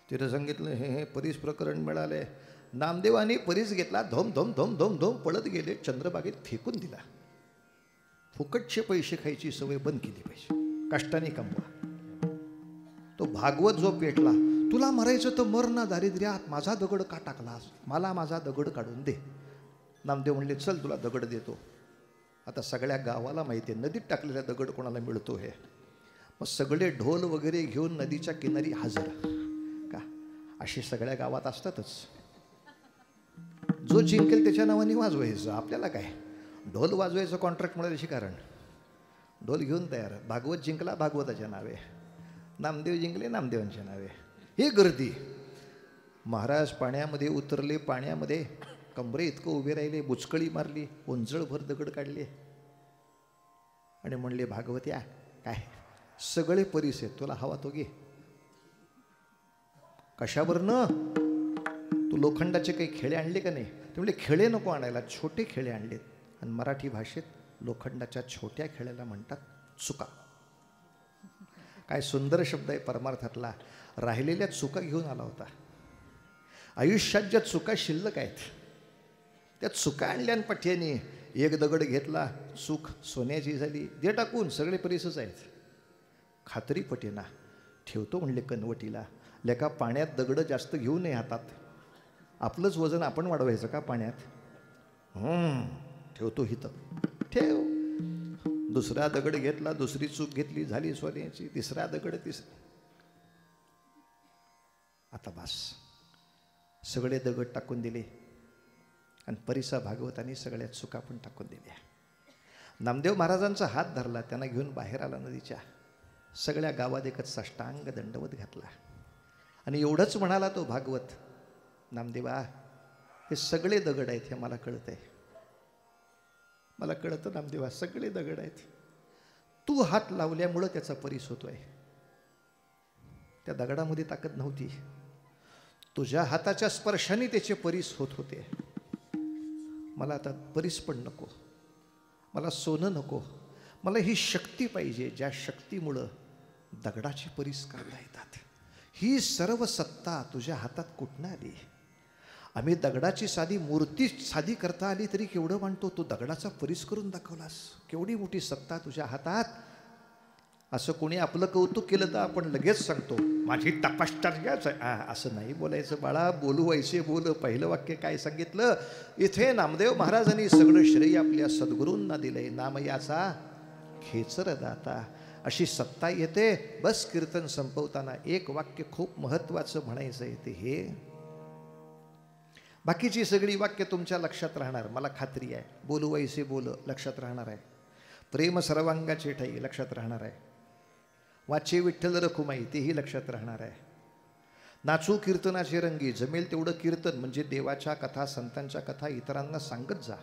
तिथं सांगितलं, हे परीस प्रकरण मिळाले. नामदेवांनी परीस घेतला, धोम धोम धोम धोम धोम पळत गेले, चंद्रबागेत फेकून दिला. फुकटचे पैसे खायची सवय बंद केली पाहिजे, कष्टाने कमवा. तो भागवत जो पेटला, तुला मरायचं तर मर ना दारिद्र्यात, माझा दगड का टाकलास? मला माझा दगड काढून दे. नामदेव म्हणले, चल तुला दगड देतो. आता सगळ्या गावाला माहिती आहे नदीत टाकलेला दगड कोणाला मिळतो हे. मग सगळे ढोल वगैरे घेऊन नदीच्या किनारी हजर. का असे सगळ्या गावात असतातच. जो जिंकेल त्याच्या नावाने वाजवायचं, आपल्याला काय. ढोल वाजवायचं कॉन्ट्रॅक्ट मिळाल्याशी कारण. ढोल घेऊन तयार. भागवत जिंकला भागवताच्या नावे, नामदेव जिंकले नामदेवांच्या नावे. ही गर्दी. महाराज पाण्यामध्ये उतरले, पाण्यामध्ये कमरे इतकं उभे राहिले, बुचकळी मारली, उंजळभर दगड काढले आणि म्हणले, भागवत्या काय सगळे परीस आहेत, तुला हवा तो घे. कशावरनं? तू लोखंडाचे काही खेळे आणले का नाही? ते म्हणले, खेळे नको आणायला, छोटे खेळे आणलेत. आणि मराठी भाषेत लोखंडाच्या छोट्या खेळ्याला म्हणतात चुका. काय सुंदर शब्द आहे परमार्थातला. राहिलेल्या चुका घेऊन आला होता. आयुष्यात ज्या चुका शिल्लक आहेत त्या चुका आणल्या पठ्याने. एक दगड घेतला, चूक सोन्याची झाली, दे टाकून, सगळे परीसच आहेत. खात्री पटेना. ठेवतो म्हणले कनवटीला. लेका पाण्यात दगड जास्त घेऊ नये हातात. आपलंच वजन आपण वाढवायचं का पाण्यात? ठेवतो हिथं. ठेव. दुसरा दगड घेतला, दुसरी चूक घेतली, झाली सोन्याची. तिसरा दगड, आता बस. सगळे दगड टाकून दिले आणि परिसा भागवतांनी सगळ्या चुका पण टाकून दिल्या. नामदेव महाराजांचा हात धरला, त्यांना घेऊन बाहेर आला नदीच्या. सगळ्या गावात एकच साष्टांग दंडवत घातला आणि एवढंच म्हणाला तो भागवत, नामदेवा हे सगळे दगड आहेत, हे मला कळत आहे. मला कळतं नामदेवा, सगळे दगड आहेत. तू हात लावल्यामुळं त्याचा परीस होतोय. त्या दगडामध्ये ताकद नव्हती. तुझ्या हाताच्या स्पर्शाने त्याचे परीस होत होते. मला आता परीस पण नको, मला सोनं नको, मला ही शक्ती पाहिजे ज्या शक्तीमुळं दगडाची परीस करता येतात. ही सर्व सत्ता तुझ्या हातात कुठनं आली? आम्ही दगडाची साधी मूर्ती साधी करता आली तरी केवढं मानतो, तू दगडाचा परीस करून दाखवलास. केवढी मोठी सत्ता तुझ्या हातात. असं कोणी आपलं कौतुक केलं तर आपण लगेच सांगतो माझी तपश्चर्याच आहे. असं नाही बोलायचं बाळा. बोलू वैसे बोल. पहिलं वाक्य काय सांगितलं? इथे नामदेव महाराजांनी सगळं श्रेय आपल्या सद्गुरूंना दिलंय. नाम याचा खेचर दाता. अशी सत्ता येते. बस कीर्तन संपवताना एक वाक्य खूप महत्वाचं म्हणायचं येते. हे बाकीची सगळी वाक्य तुमच्या लक्षात राहणार, मला खात्री आहे. बोलू वैसे बोल लक्षात राहणार आहे. प्रेम सर्वांगाचे ठाई लक्षात राहणार आहे. वाचे विठ्ठल रखुमाई तेही लक्षात राहणार आहे. नाचू कीर्तनाचे रंगी जमेल तेवढं कीर्तन म्हणजे देवाच्या कथा संतांच्या कथा इतरांना सांगत जा.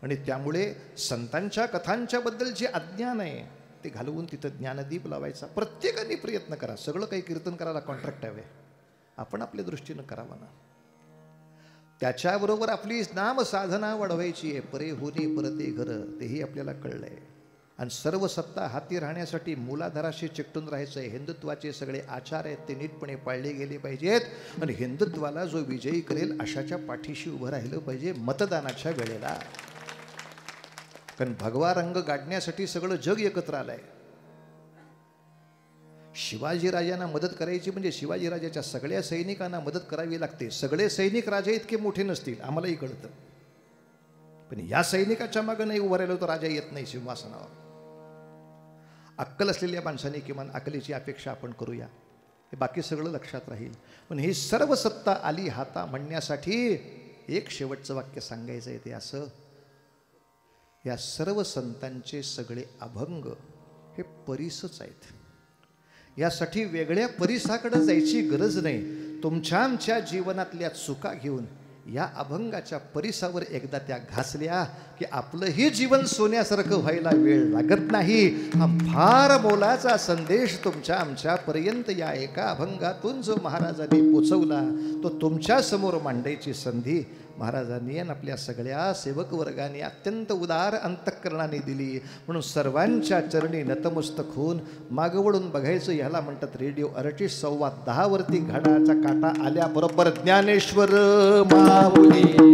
आणि त्यामुळे संतांच्या कथांच्या बद्दल जे अज्ञान आहे ते घालवून तिथं ज्ञानदीप लावायचा. प्रत्येकाने प्रयत्न करा. सगळं काही कीर्तन करायला कॉन्ट्रॅक्ट हवे, आपण आपल्या दृष्टीनं करावं ना. त्याच्याबरोबर आपली नाम साधना वाढवायची आहे. परे होनी परते घर, तेही आपल्याला कळलंय. आणि सर्व सत्ता हाती राहण्यासाठी मूलाधाराशी चिकटून राहायचं आहे. हिंदुत्वाचे सगळे आचार आहेत ते नीटपणे पाळले गेले पाहिजेत. आणि हिंदुत्वाला जो विजयी करेल अशाच्या पाठीशी उभं राहिलं पाहिजे मतदानाच्या वेळेला. कारण भगवा रंग गाडण्यासाठी सगळं जग एकत्र आलंय. शिवाजीराजांना मदत करायची म्हणजे शिवाजीराजाच्या सगळ्या सैनिकांना मदत करावी लागते. सगळे सैनिक राजा इतके मोठे नसतील, आम्हालाही कळतं. पण या सैनिकाच्या मागे नाही उभं राहिलो तर राजा येत नाही सिंहासनावर. अक्कल असलेल्या माणसाने किमान अकलेची अपेक्षा आपण करूया. हे बाकी सगळं लक्षात राहील. पण ही सर्व सत्ता आली हाता म्हणण्यासाठी एक शेवटचं वाक्य सांगायचं आहे. ते असं, या सर्व संतांचे सगळे अभंग हे परीसच आहेत. यासाठी वेगळ्या परिसाकडे जायची गरज नाही. तुमच्या आमच्या जीवनातल्या चुका घेऊन या अभंगाच्या परिसावर एकदा त्या घासल्या की आपलंही जीवन सोन्यासारखं व्हायला वेळ लागत नाही. हा फार मोलाचा संदेश तुमच्या आमच्यापर्यंत या एका अभंगातून जो महाराजांनी पोचवला तो तुमच्या समोर मांडायची संधी महाराजांनी आणि आपल्या सगळ्या सेवक वर्गाने अत्यंत उदार अंतःकरणाने दिली. म्हणून सर्वांच्या चरणी नतमस्तक होऊन मागवळून बघायचं. ह्याला म्हणतात रेडिओ आर्टिस्ट. 10:15 वरती घडाचा काटा आल्याबरोबर ज्ञानेश्वर माऊली